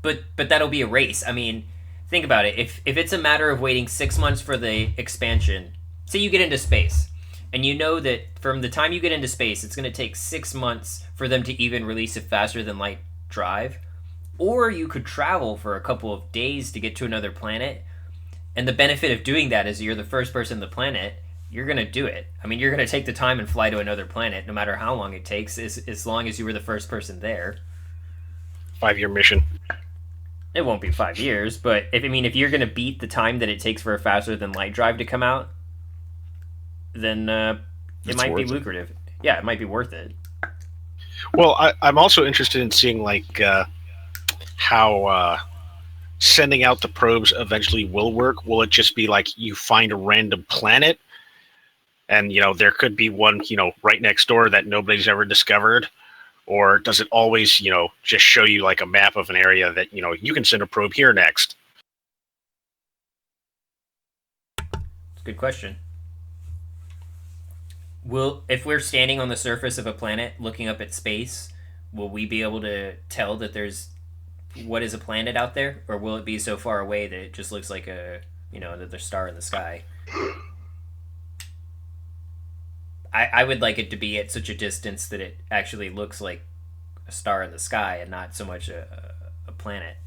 But that'll be a race. I mean, think about it. If it's a matter of waiting 6 months for the expansion, say you get into space, and you know that from the time you get into space, it's going to take 6 months for them to even release a faster than light drive. Or you could travel for a couple of days to get to another planet. And the benefit of doing that is you're the first person on the planet. You're going to do it. I mean, you're going to take the time and fly to another planet, no matter how long it takes, as long as you were the first person there. 5-year mission. It won't be 5 years, but if you're going to beat the time that it takes for a faster than light drive to come out, then it might be lucrative. Yeah, it might be worth it. Well, I'm also interested in seeing like how sending out the probes eventually will work. Will it just be like you find a random planet, and there could be one right next door that nobody's ever discovered? Or does it always, just show you like a map of an area that, you can send a probe here next? It's a good question. If we're standing on the surface of a planet looking up at space, will we be able to tell that what is a planet out there? Or will it be so far away that it just looks like that there's a star in the sky? I would like it to be at such a distance that it actually looks like a star in the sky and not so much a planet.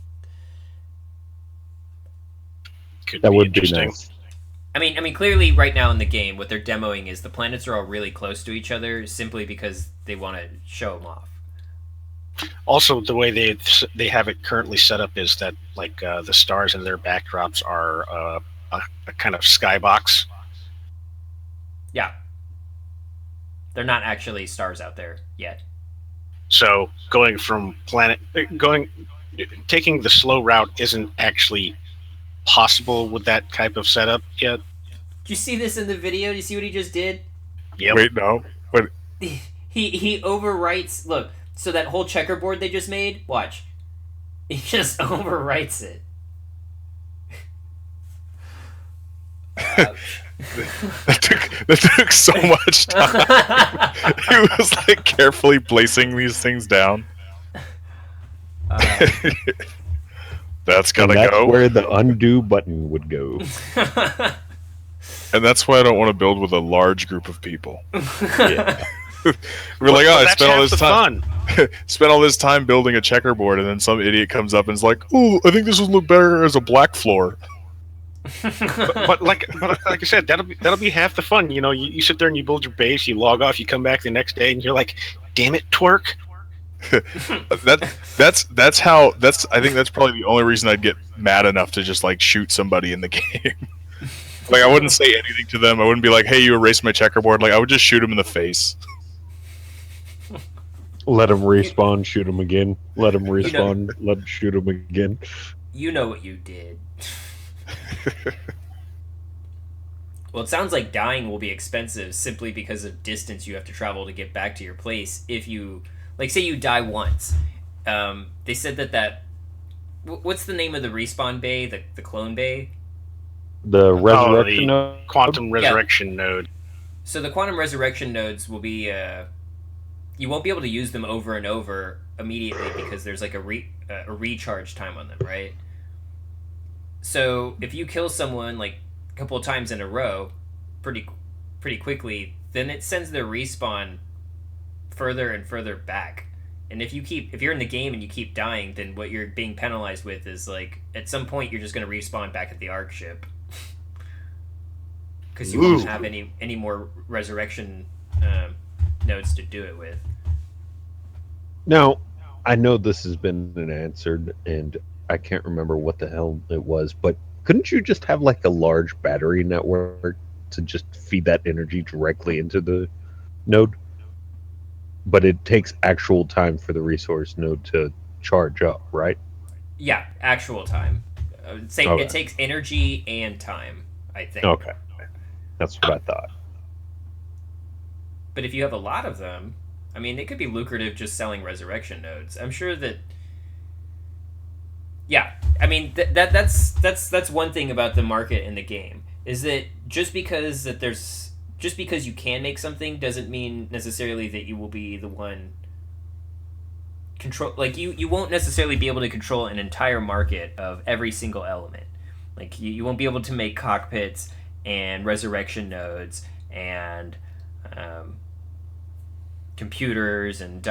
That would be nice. I mean, clearly right now in the game, what they're demoing is the planets are all really close to each other simply because they want to show them off. Also, the way they have it currently set up is that like the stars in their backdrops are a kind of skybox. Yeah. They're not actually stars out there yet. So taking the slow route isn't actually possible with that type of setup yet. Did you see this in the video? Do you see what he just did? Yep. Wait, no. What? He overwrites. Look, so that whole checkerboard they just made. Watch. He just overwrites it. that took so much time. He was like carefully placing these things down. That's gotta go. Where the undo button would go. And that's why I don't want to build with a large group of people. Yeah. We're like, I spent all this time. Spent all this time building a checkerboard, and then some idiot comes up and is like, "Oh, I think this would look better as a black floor." but like I said, that'll be half the fun. You sit there and you build your base, you log off, you come back the next day, and you're like, "Damn it, twerk." I think that's probably the only reason I'd get mad enough to just like shoot somebody in the game. Like I wouldn't say anything to them. I wouldn't be like, "Hey, you erased my checkerboard." Like I would just shoot them in the face. Let him respawn, shoot him again. Let him respawn, let him shoot him again. You know what you did. Well, it sounds like dying will be expensive simply because of distance you have to travel to get back to your place. If you, like, say you die once, they said that what's the name of the respawn bay, the clone bay? The resurrection node? Quantum resurrection node. So the quantum resurrection nodes will be, you won't be able to use them over and over immediately because there's like a recharge time on them, right? So if you kill someone like a couple of times in a row, pretty quickly, then it sends their respawn further and further back. And if you're in the game and you keep dying, then what you're being penalized with is like at some point you're just going to respawn back at the Ark ship. because you won't have any more resurrection nodes to do it with. Now, I know this has been answered, and I can't remember what the hell it was, but couldn't you just have like a large battery network to just feed that energy directly into the node? But it takes actual time for the resource node to charge up, right? Yeah, actual time. Say Okay. it takes energy and time, I think. Okay. That's what I thought. But if you have a lot of them, I mean, it could be lucrative just selling resurrection nodes. I'm sure that. Yeah, I mean that's one thing about the market in the game is that just because you can make something doesn't mean necessarily that you will be the one control. Like you won't necessarily be able to control an entire market of every single element. Like you won't be able to make cockpits and resurrection nodes and computers and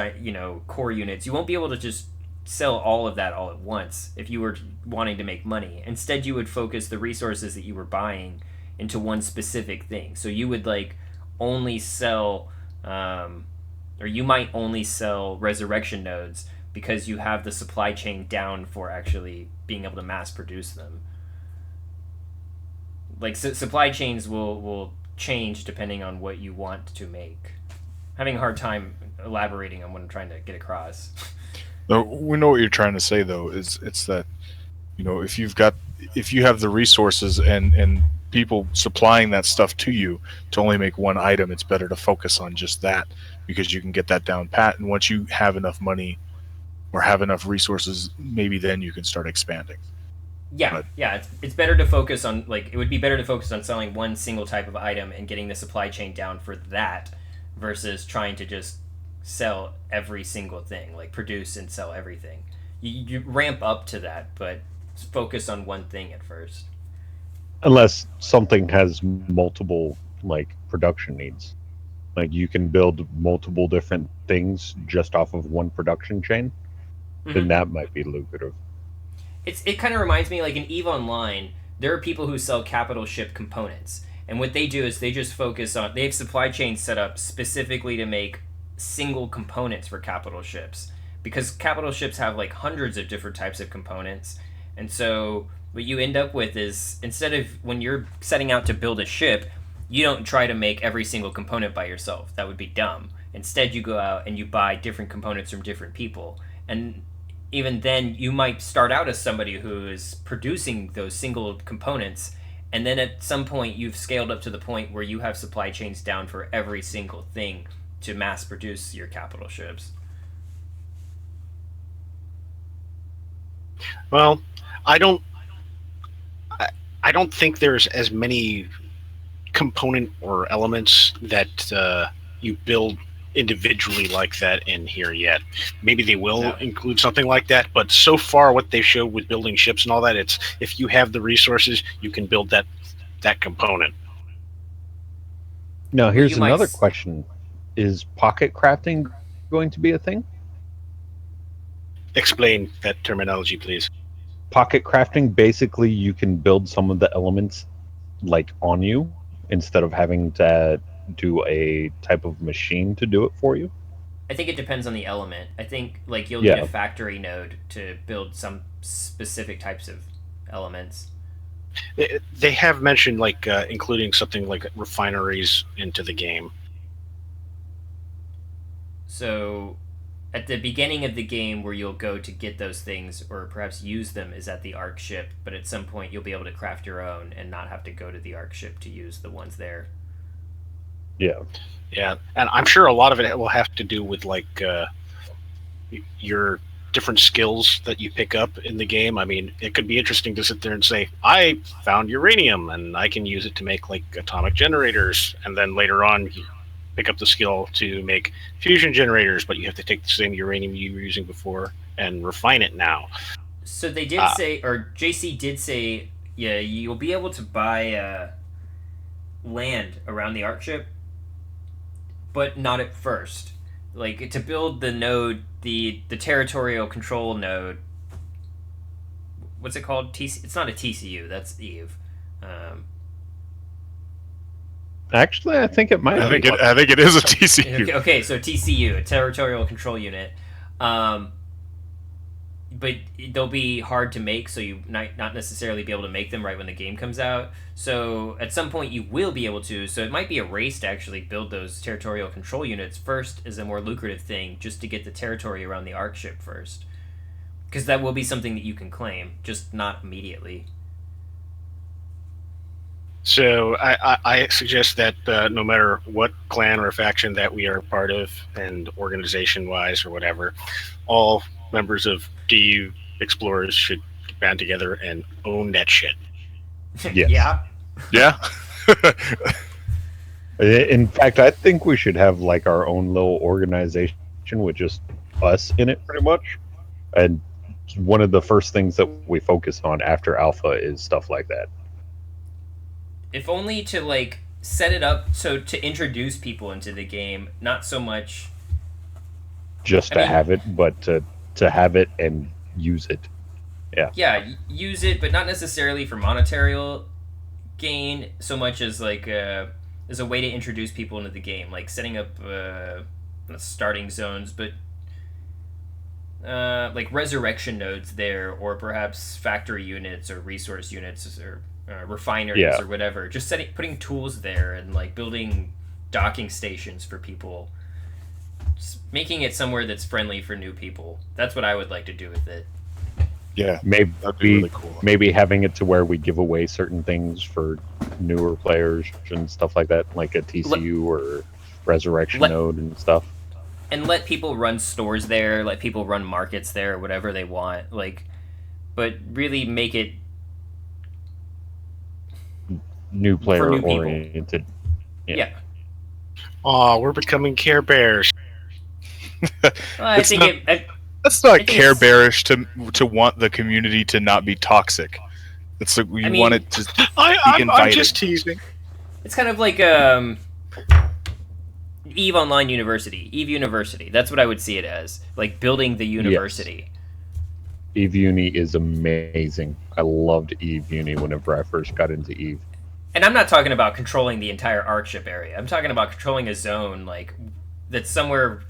core units. You won't be able to just sell all of that all at once if you were wanting to make money. Instead, you would focus the resources that you were buying into one specific thing. So you would only sell, or you might only sell resurrection nodes because you have the supply chain down for actually being able to mass produce them. Supply chains will change depending on what you want to make. Having a hard time elaborating on what I'm trying to get across. No, we know what you're trying to say, though. It's that if you have the resources and people supplying that stuff to you to only make one item, it's better to focus on just that because you can get that down pat. And once you have enough money or have enough resources, maybe then you can start expanding. Yeah, it's better to focus on it would be better to focus on selling one single type of item and getting the supply chain down for that versus trying to just sell every single thing, produce and sell everything. You ramp up to that, but focus on one thing at first. Unless something has multiple production needs. You can build multiple different things just off of one production chain, then that might be lucrative. It kind of reminds me in EVE Online, there are people who sell capital ship components. And what they do is they just focus on, they have supply chains set up specifically to make single components for capital ships, because capital ships have hundreds of different types of components. And so what you end up with is, instead of when you're setting out to build a ship, you don't try to make every single component by yourself. That would be dumb. Instead, you go out and you buy different components from different people. And even then, you might start out as somebody who is producing those single components, and then at some point you've scaled up to the point where you have supply chains down for every single thing to mass produce your capital ships. Well, I don't think there's as many component or elements that you build individually like that in here yet. Maybe they will include something like that, but so far what they showed with building ships and all that, it's if you have the resources, you can build that component. Now, here's another question. Is pocket crafting going to be a thing? Explain that terminology, please. Pocket crafting, basically you can build some of the elements on you instead of having to do a type of machine to do it for you. I think it depends on the element. I think you'll need a factory node to build some specific types of elements. They have mentioned including something like refineries into the game. So at the beginning of the game where you'll go to get those things or perhaps use them is at the Ark ship, but at some point you'll be able to craft your own and not have to go to the Ark ship to use the ones there. Yeah, and I'm sure a lot of it will have to do with your different skills that you pick up in the game. I mean, it could be interesting to sit there and say, I found uranium and I can use it to make atomic generators, and then later on you pick up the skill to make fusion generators, but you have to take the same uranium you were using before and refine it now. So they did say, or JC did say, yeah, you'll be able to buy land around the Ark ship, but not at first. To build the node, the territorial control node, what's it called? It's not a TCU, that's EVE. Actually, I think it might. I be. think it is a TCU. Okay, so TCU, a territorial control unit. But they'll be hard to make, so you might not necessarily be able to make them right when the game comes out. So at some point you will be able to. So it might be a race to actually build those territorial control units first as a more lucrative thing, just to get the territory around the ARC ship first. Because that will be something that you can claim, just not immediately. So I suggest that no matter what clan or faction that we are part of, and organization-wise or whatever, all members of DU Explorers should band together and own that shit. Yes. Yeah. Yeah. In fact, I think we should have like our own little organization with just us in it, pretty much. And one of the first things that we focus on after alpha is stuff like that. If only to like set it up so to introduce people into the game, not so much Just to have it, but to have it and use it. use it, but not necessarily for monetary gain so much as like as a way to introduce people into the game, like setting up not starting zones, but like resurrection nodes there, or perhaps factory units or resource units or refineries or whatever. Just putting tools there and like building docking stations for people. Just making it somewhere that's friendly for new people. That's what I would like to do with it. Yeah. Maybe That'd be really cool. maybe having it to where we give away certain things for newer players and stuff like that, like a TCU or resurrection node and stuff. And let people run stores there, let people run markets there, whatever they want. Like, but really make it New player new people. oriented. Yeah. Oh, we're becoming Care Bears. I It's think not- it. That's not think care it's- bearish to want the community to not be toxic. It's like we want it to. I'm invited. just teasing. It's kind of like Eve Online University, Eve University. That's what I would see it as, like building the university. Eve Uni is amazing. I loved Eve Uni whenever I first got into Eve. And I'm not talking about controlling the entire ARC ship area. I'm talking about controlling a zone like that's somewhere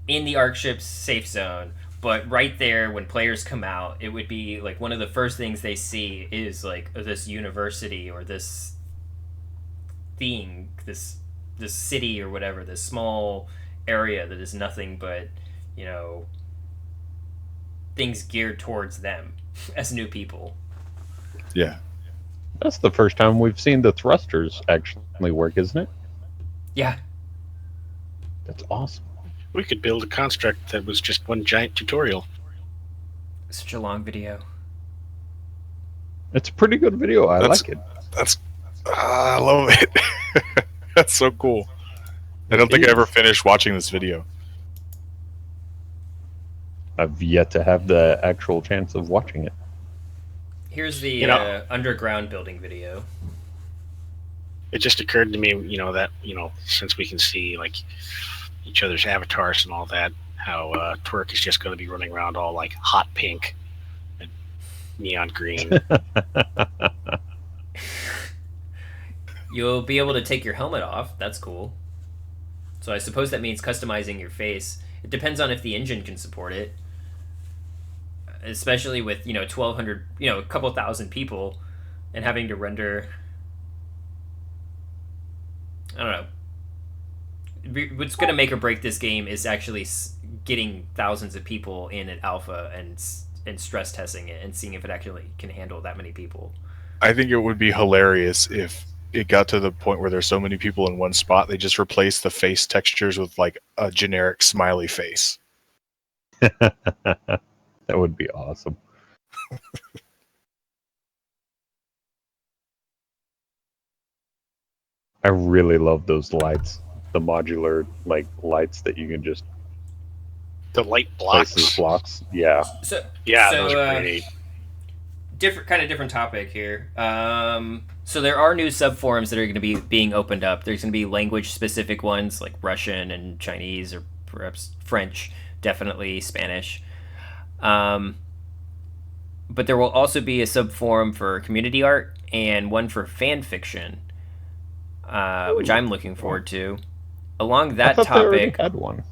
in the ARC ship's safe zone. But right there, when players come out, it would be like one of the first things they see is like this university or this thing, this city or whatever, this small area that is nothing but, things geared towards them as new people. Yeah. That's the first time we've seen the thrusters actually work, isn't it? Yeah. That's awesome. We could build a construct that was just one giant tutorial. Such a long video. It's a pretty good video. I like it. I love it. That's so cool. I don't think I ever finished watching this video. I've yet to have the actual chance of watching it. Here's the underground building video. It just occurred to me, that since we can see like each other's avatars and all that, how Twerk is just going to be running around all like hot pink and neon green. You'll be able to take your helmet off. That's cool. So I suppose that means customizing your face. It depends on if the engine can support it. Especially with, 1,200, a couple thousand people and having to render... I don't know. What's going to make or break this game is actually getting thousands of people in at alpha and stress testing it and seeing if it actually can handle that many people. I think it would be hilarious if it got to the point where there's so many people in one spot, they just replace the face textures with like a generic smiley face. That would be awesome. I really love those lights. The modular lights that you can just The light place as blocks. blocks. Yeah. So Those are great. different topic here. So there are new subforums that are going to be being opened up. There's going to be language specific ones like Russian and Chinese, or perhaps French, definitely Spanish. But there will also be a subforum for community art and one for fan fiction. which I'm looking forward to. Along I that thought they already topic, had one.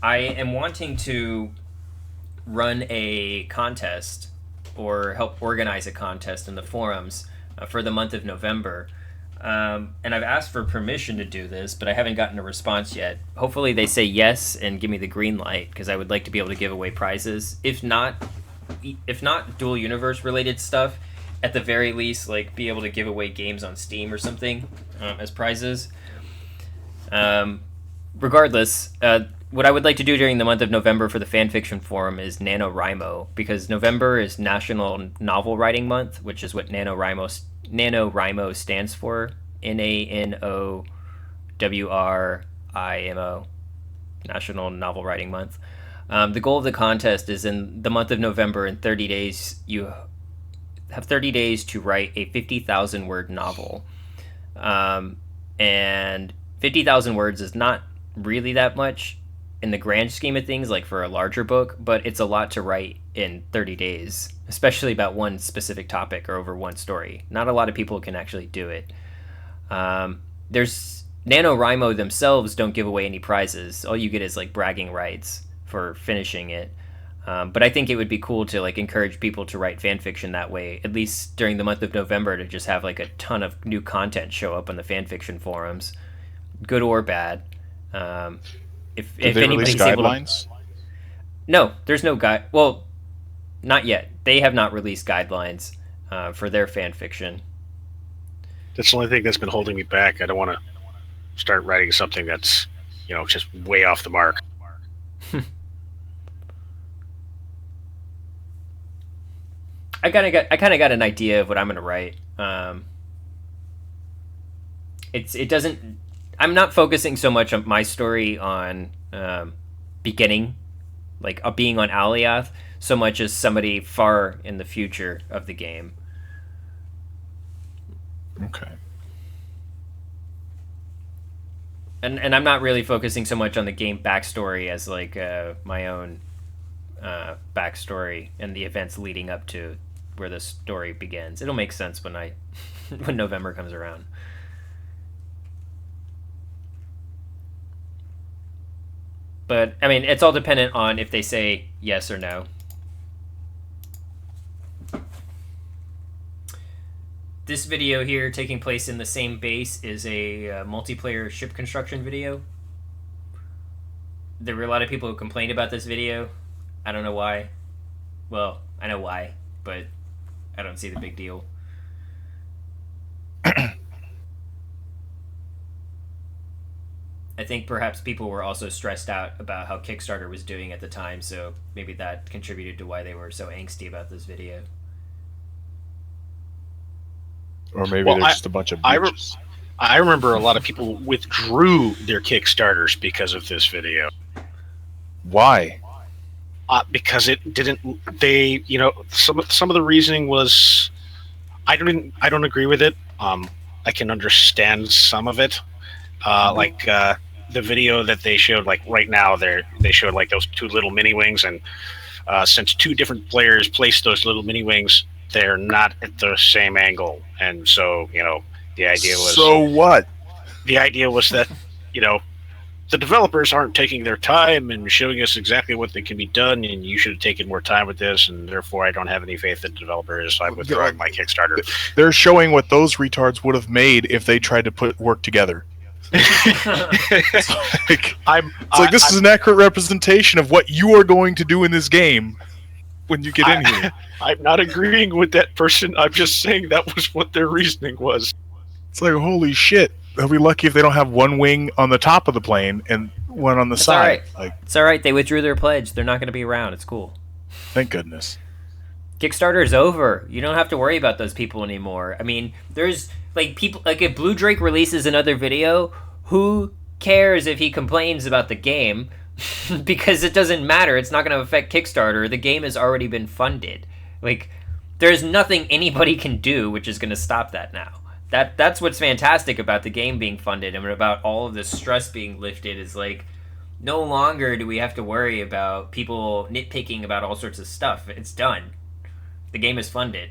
I am wanting to run a contest or help organize a contest in the forums for the month of November. And I've asked for permission to do this, but I haven't gotten a response yet. Hopefully they say yes and give me the green light, because I would like to be able to give away prizes. If not Dual Universe related stuff, at the very least, like, be able to give away games on Steam or something as prizes. Regardless, what I would like to do during the month of November for the fanfiction forum is NaNoWriMo, because November is National Novel Writing Month, which is what NaNoWriMo stands for. NaNoWriMo. National Novel Writing Month. The goal of the contest is in the month of November, in 30 days, you have 30 days to write a 50,000 word novel. And 50,000 words is not really that much in the grand scheme of things, like for a larger book, but it's a lot to write in 30 days, especially about one specific topic or over one story. Not a lot of people can actually do it. There's NaNoWriMo themselves don't give away any prizes. All you get is like bragging rights for finishing it. But I think it would be cool to like encourage people to write fan fiction that way, at least during the month of November, to just have like a ton of new content show up on the fan fiction forums, good or bad. If Did they release anybody's able to... guidelines? No, there's no guide. Well, not yet. They have not released guidelines for their fan fiction. That's the only thing that's been holding me back. I don't want to start writing something that's, just way off the mark. I kind of got an idea of what I'm gonna write. It doesn't. I'm not focusing so much on my story on beginning, like being on Aliath, so much as somebody far in the future of the game. Okay. And I'm not really focusing so much on the game backstory as like my own backstory and the events leading up to where the story begins. It'll make sense when when November comes around. But I mean, it's all dependent on if they say yes or no. This video here, taking place in the same base, is a multiplayer ship construction video. There were a lot of people who complained about this video. I don't know why. Well, I know why, but I don't see the big deal. I think perhaps people were also stressed out about how Kickstarter was doing at the time, so maybe that contributed to why they were so angsty about this video. Or maybe they're just a bunch of bitches. I remember a lot of people withdrew their Kickstarters because of this video. Why? Because it didn't. They, some of the reasoning was, I don't agree with it. I can understand some of it. Like the video that they showed, like right now, they showed like those two little mini wings, and since two different players placed those little mini wings, they're not at the same angle, and so the idea was. So what? The idea was that the developers aren't taking their time and showing us exactly what they can be done, and you should have taken more time with this, and therefore I don't have any faith in the developers, so I'm withdrawing my Kickstarter. They're showing what those retards would have made if they tried to put work together. It's like this is an accurate representation of what you are going to do in this game when you get in here. I'm not agreeing with that person. I'm just saying that was what their reasoning was. It's like, holy shit. They'll be lucky if they don't have one wing on the top of the plane and one on the side. All right. Like, it's all right. They withdrew their pledge. They're not going to be around. It's cool. Thank goodness. Kickstarter is over. You don't have to worry about those people anymore. I mean, there's like people, like if Blue Drake releases another video, who cares if he complains about the game? Because it doesn't matter. It's not going to affect Kickstarter. The game has already been funded. Like, there's nothing anybody can do which is going to stop that now. That's what's fantastic about the game being funded and about all of this stress being lifted is like, no longer do we have to worry about people nitpicking about all sorts of stuff. It's done. The game is funded.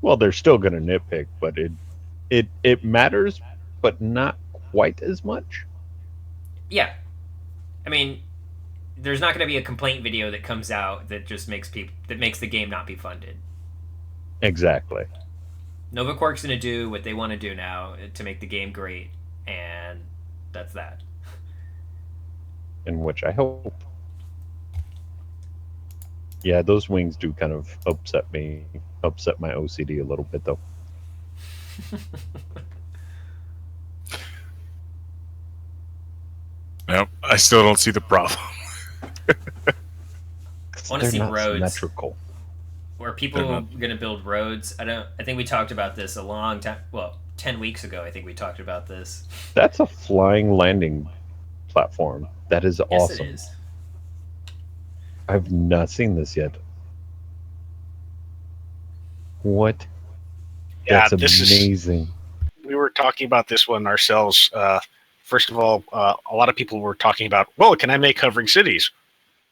Well, they're still going to nitpick, but it matters, but not quite as much. Yeah, I mean, there's not going to be a complaint video that comes out that just makes the game not be funded. Exactly. Nova Corp's going to do what they want to do now to make the game great, and that's that. In which I hope. Yeah, those wings do kind of upset my OCD a little bit, though. No, I still don't see the problem. I want to They're see not roads. symmetrical. Were people going to build roads? I think we talked about this a long time. Well, 10 weeks ago, I think we talked about this. That's a flying landing platform. That is Yes, awesome. it is. I've not seen this yet. What? Yeah, That's this amazing. we were talking about this one ourselves. First of all, a lot of people were talking about, well, can I make hovering cities?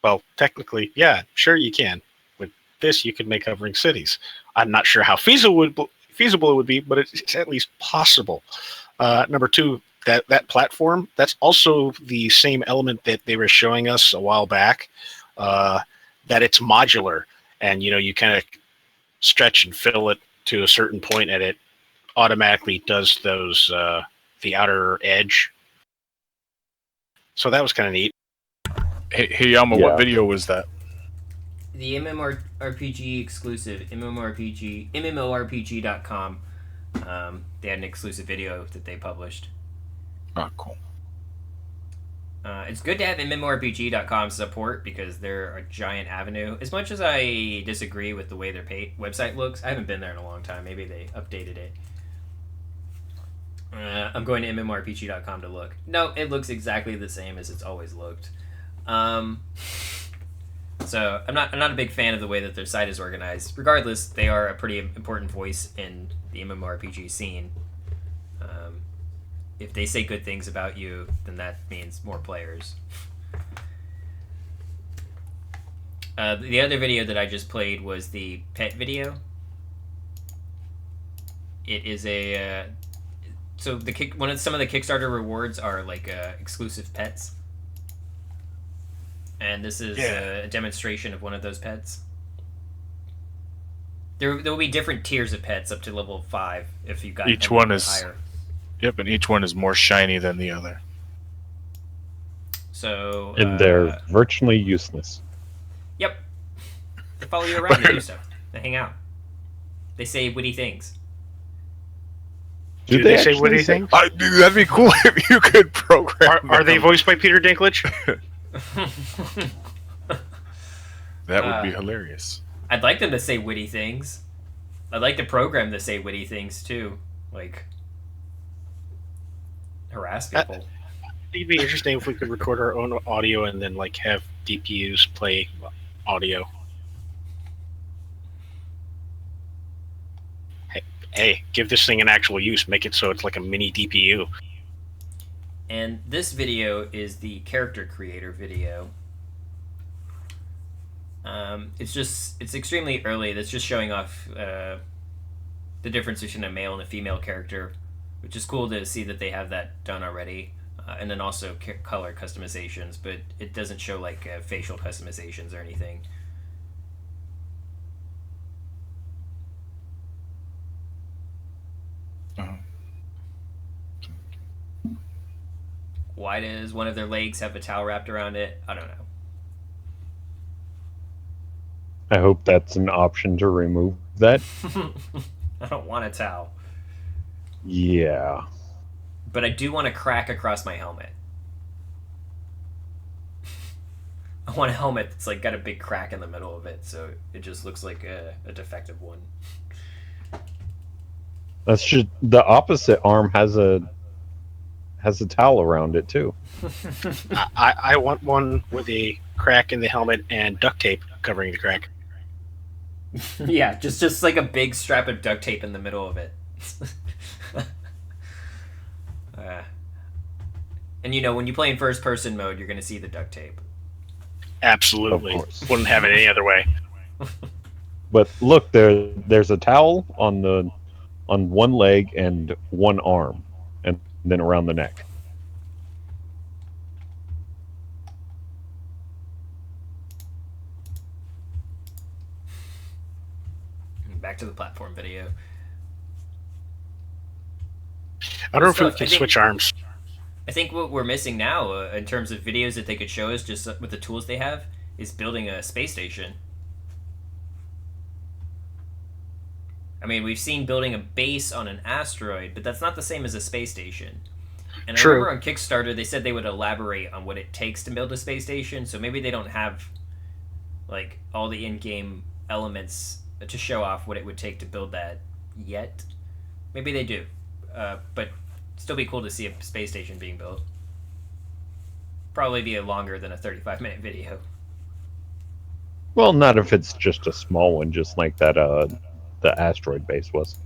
Well, technically, yeah, sure you can. With this, you could make hovering cities. I'm not sure how feasible it would be, but it's at least possible. Number two, that platform, that's also the same element that they were showing us a while back, that it's modular, and you kind of stretch and fill it to a certain point, and it automatically does those the outer edge. So that was kind of neat. Hey Yama, Yeah. what video was that? The MMORPG exclusive, MMORPG.com. They had an exclusive video that they published. Oh, cool. It's good to have MMORPG.com support because they're a giant avenue. As much as I disagree with the way their website looks, I haven't been there in a long time. Maybe they updated it. I'm going to MMORPG.com to look. No, it looks exactly the same as it's always looked. So I'm not a big fan of the way that their site is organized. Regardless, they are a pretty important voice in the MMORPG scene. If they say good things about you, then that means more players. The other video that I just played was the pet video. It is a some of the Kickstarter rewards are like exclusive pets, and this is a demonstration of one of those pets. There will be different tiers of pets up to level 5 if you got Each one is higher. Yep, and each one is more shiny than the other. So And they're virtually useless. Yep, they follow you around and do stuff. They hang out. They say witty things. Do they say actually witty things? Dude, that'd be cool if you could program. Are they voiced by Peter Dinklage? That would be hilarious. I'd like them to say witty things. I'd like the program to say witty things too, like harass people. It'd be interesting if we could record our own audio and then like have DPUs play audio. Hey, give this thing an actual use. Make it so it's like a mini DPU. And this video is the character creator video. It's extremely early. That's just showing off the difference between a male and a female character, which is cool to see that they have that done already. And then also color customizations, but it doesn't show like facial customizations or anything. Why does one of their legs have a towel wrapped around it? I don't know. I hope that's an option to remove that. I don't want a towel. Yeah. But I do want a crack across my helmet. I want a helmet that's like got a big crack in the middle of it, so it just looks like a defective one. That's just the opposite arm has a towel around it too. I want one with a crack in the helmet and duct tape covering the crack. Yeah, just like a big strap of duct tape in the middle of it. And when you play in first person mode, you're going to see the duct tape. Absolutely. Of course. Wouldn't have it any other way. But look, there's a towel on the on one leg and one arm, and then around the neck. Back to the platform video. I don't know if we Stuff, can I think- switch arms. I think what we're missing now, in terms of videos that they could show us just with the tools they have, is building a space station. I mean, we've seen building a base on an asteroid, but that's not the same as a space station. And I True. remember on Kickstarter, they said they would elaborate on what it takes to build a space station, so maybe they don't have, like, all the in-game elements to show off what it would take to build that yet. Maybe they do. But still be cool to see a space station being built. Probably be longer than a 35-minute video. Well, not if it's just a small one, just like that the asteroid base was.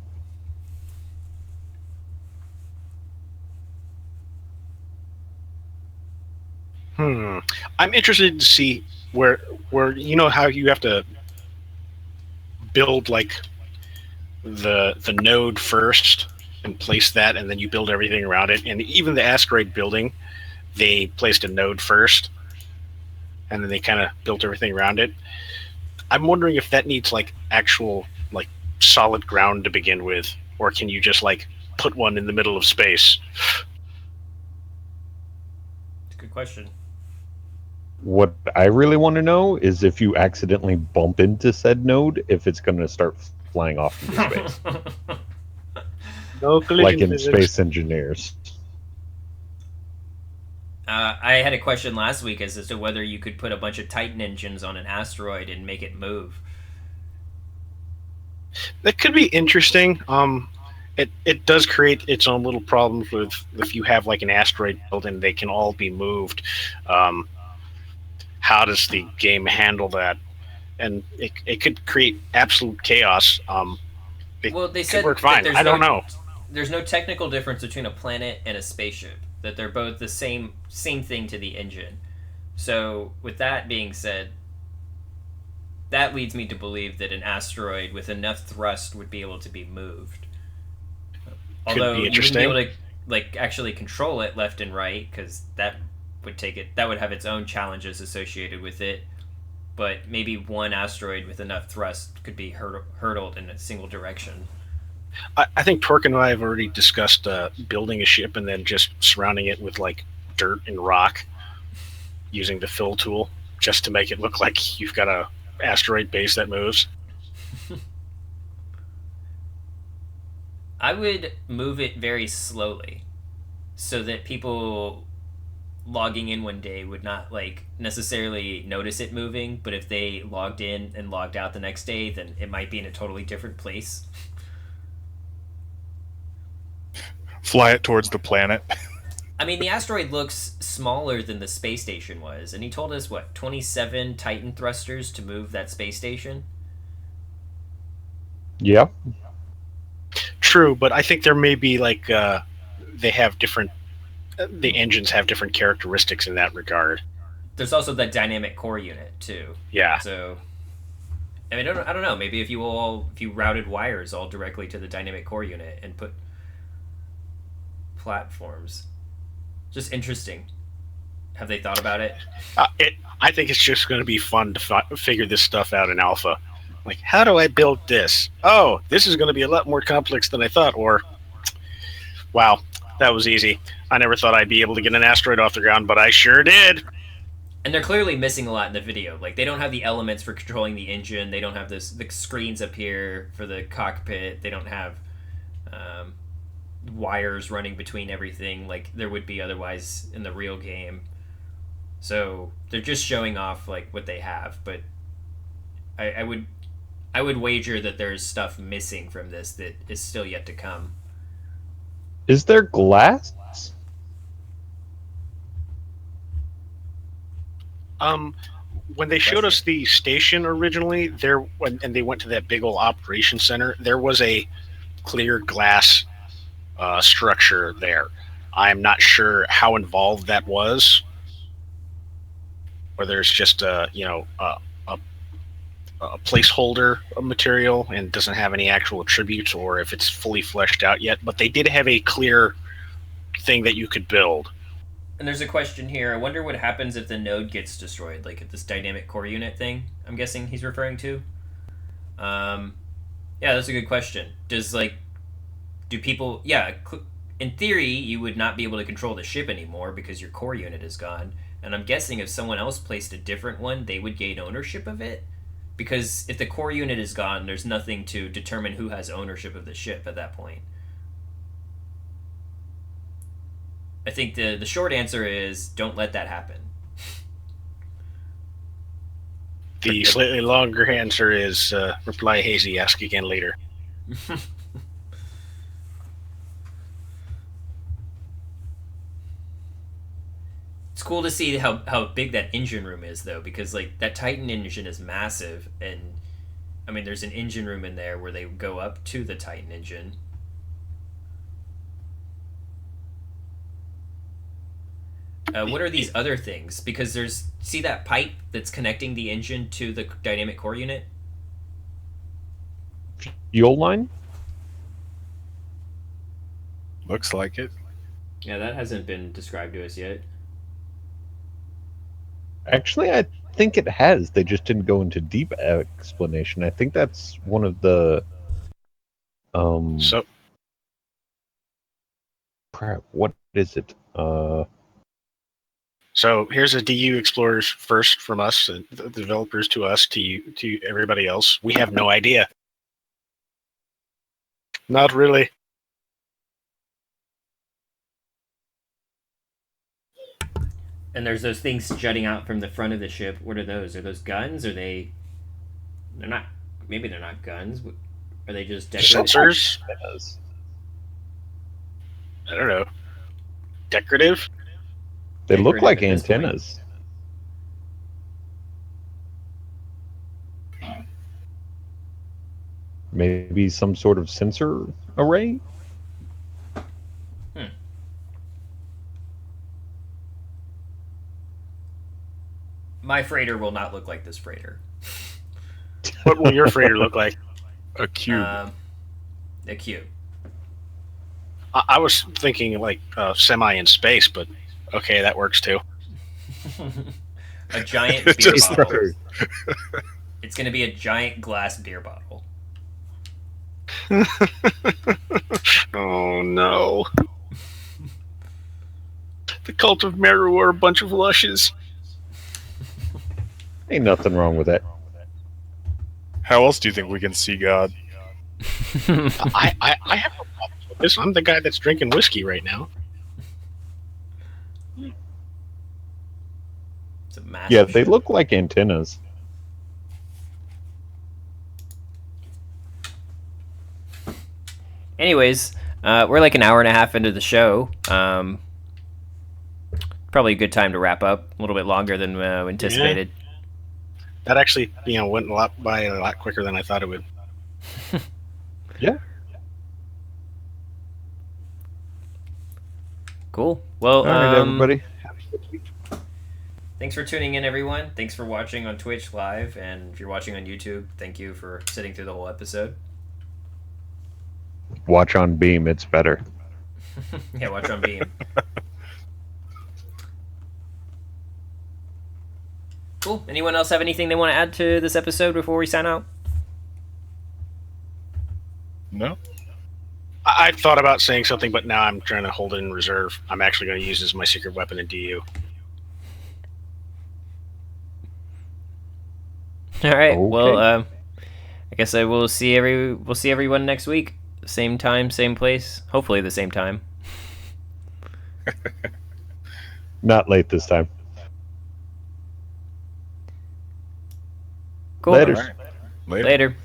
I'm interested to see where you know how you have to build like the node first and place that, and then you build everything around it. And even the asteroid building, they placed a node first, and then they kind of built everything around it. I'm wondering if that needs like actual like solid ground to begin with, or can you just like put one in the middle of space? It's a good question. What I really want to know is if you accidentally bump into said node, if it's going to start flying off into space, No collision like in physics. Space Engineers. I had a question last week as to whether you could put a bunch of Titan engines on an asteroid and make it move. That could be interesting. It does create its own little problems with if you have like an asteroid built and they can all be moved. How does the game handle that? And it could create absolute chaos. It Well, they could said work that fine. there's I don't no- know. There's no technical difference between a planet and a spaceship. That they're both the same thing to the engine. So, with that being said, that leads me to believe that an asteroid with enough thrust would be able to be moved. Although be you wouldn't be interesting. able to like actually control it left and right, because that would have its own challenges associated with it. But maybe one asteroid with enough thrust could be hurtled in a single direction. I think Torque and I have already discussed building a ship and then just surrounding it with like dirt and rock using the fill tool just to make it look like you've got a asteroid base that moves. I would move it very slowly so that people logging in one day would not like necessarily notice it moving, but if they logged in and logged out the next day, then it might be in a totally different place. Fly it towards the planet. I mean, the asteroid looks smaller than the space station was, and he told us, 27 Titan thrusters to move that space station? Yeah. True, but I think there may be like they have different. The engines have different characteristics in that regard. There's also that dynamic core unit, too. Yeah. So, I mean, I don't know. Maybe if you routed wires all directly to the dynamic core unit and put platforms. Just interesting. Have they thought about it? I think it's just going to be fun to figure this stuff out in alpha. Like, how do I build this? Oh, this is going to be a lot more complex than I thought. Or, wow, that was easy. I never thought I'd be able to get an asteroid off the ground, but I sure did. And they're clearly missing a lot in the video. Like, they don't have the elements for controlling the engine. They don't have the screens up here for the cockpit. They don't have wires running between everything like there would be otherwise in the real game. So they're just showing off like what they have. But I would wager that there's stuff missing from this that is still yet to come. Is there glass? When they showed us the station originally, and they went to that big old operation center, there was a clear glass structure there. I'm not sure how involved that was, or there's just a a placeholder of material and doesn't have any actual attributes, or if it's fully fleshed out yet. But they did have a clear thing that you could build. And there's a question here. I wonder what happens if the node gets destroyed, like if this dynamic core unit thing I'm guessing he's referring to. Yeah, that's a good question. Do people... Yeah, in theory, you would not be able to control the ship anymore because your core unit is gone. And I'm guessing if someone else placed a different one, they would gain ownership of it. Because if the core unit is gone, there's nothing to determine who has ownership of the ship at that point. I think the short answer is don't let that happen. The slightly longer answer is reply hazy, ask again later. It's cool to see how big that engine room is, though, because like that Titan engine is massive, and I mean there's an engine room in there where they go up to the Titan engine. What are these other things? Because see that pipe that's connecting the engine to the dynamic core unit? Fuel line? Looks like it. Yeah, that hasn't been described to us yet. Actually, I think it has. They just didn't go into deep explanation. I think that's one of the So crap, what is it? So here's a DUExplorers first from us, the developers to us, to you, to everybody else. We have no idea. Not really. And there's those things jutting out from the front of the ship. What are those? Are those guns? Are they... They're not... Maybe they're not guns. Are they just decorative? Sensors? I don't know. Decorative? They look Decorative like at this point. antennas. Maybe some sort of sensor array? My freighter will not look like this freighter. What will your freighter look like? A cube. A cube. I was thinking like semi in space, but okay, that works too. A giant beer Just bottle. It's going to be a giant glass beer bottle. Oh no. The cult of Meru are a bunch of lushes. Ain't nothing wrong with that. How else do you think we can see God? I have no problem with this. I'm the guy that's drinking whiskey right now. It's a massive Yeah, they ship. look like antennas. Anyways, we're like an hour and a half into the show. Probably a good time to wrap up. A little bit longer than anticipated. That actually, went by a lot quicker than I thought it would. Yeah. Cool. Well, All right, everybody. thanks for tuning in, everyone. Thanks for watching on Twitch live, and if you're watching on YouTube, thank you for sitting through the whole episode. Watch on Beam, it's better. Yeah, watch on Beam. Cool. Anyone else have anything they want to add to this episode before we sign out? No? I thought about saying something, but now I'm trying to hold it in reserve. I'm actually going to use this as my secret weapon in DU. All right. Okay. Well, I guess we'll see everyone next week. Same time, same place. Hopefully the same time. Not late this time. Cool. Later. All right. Later. Later.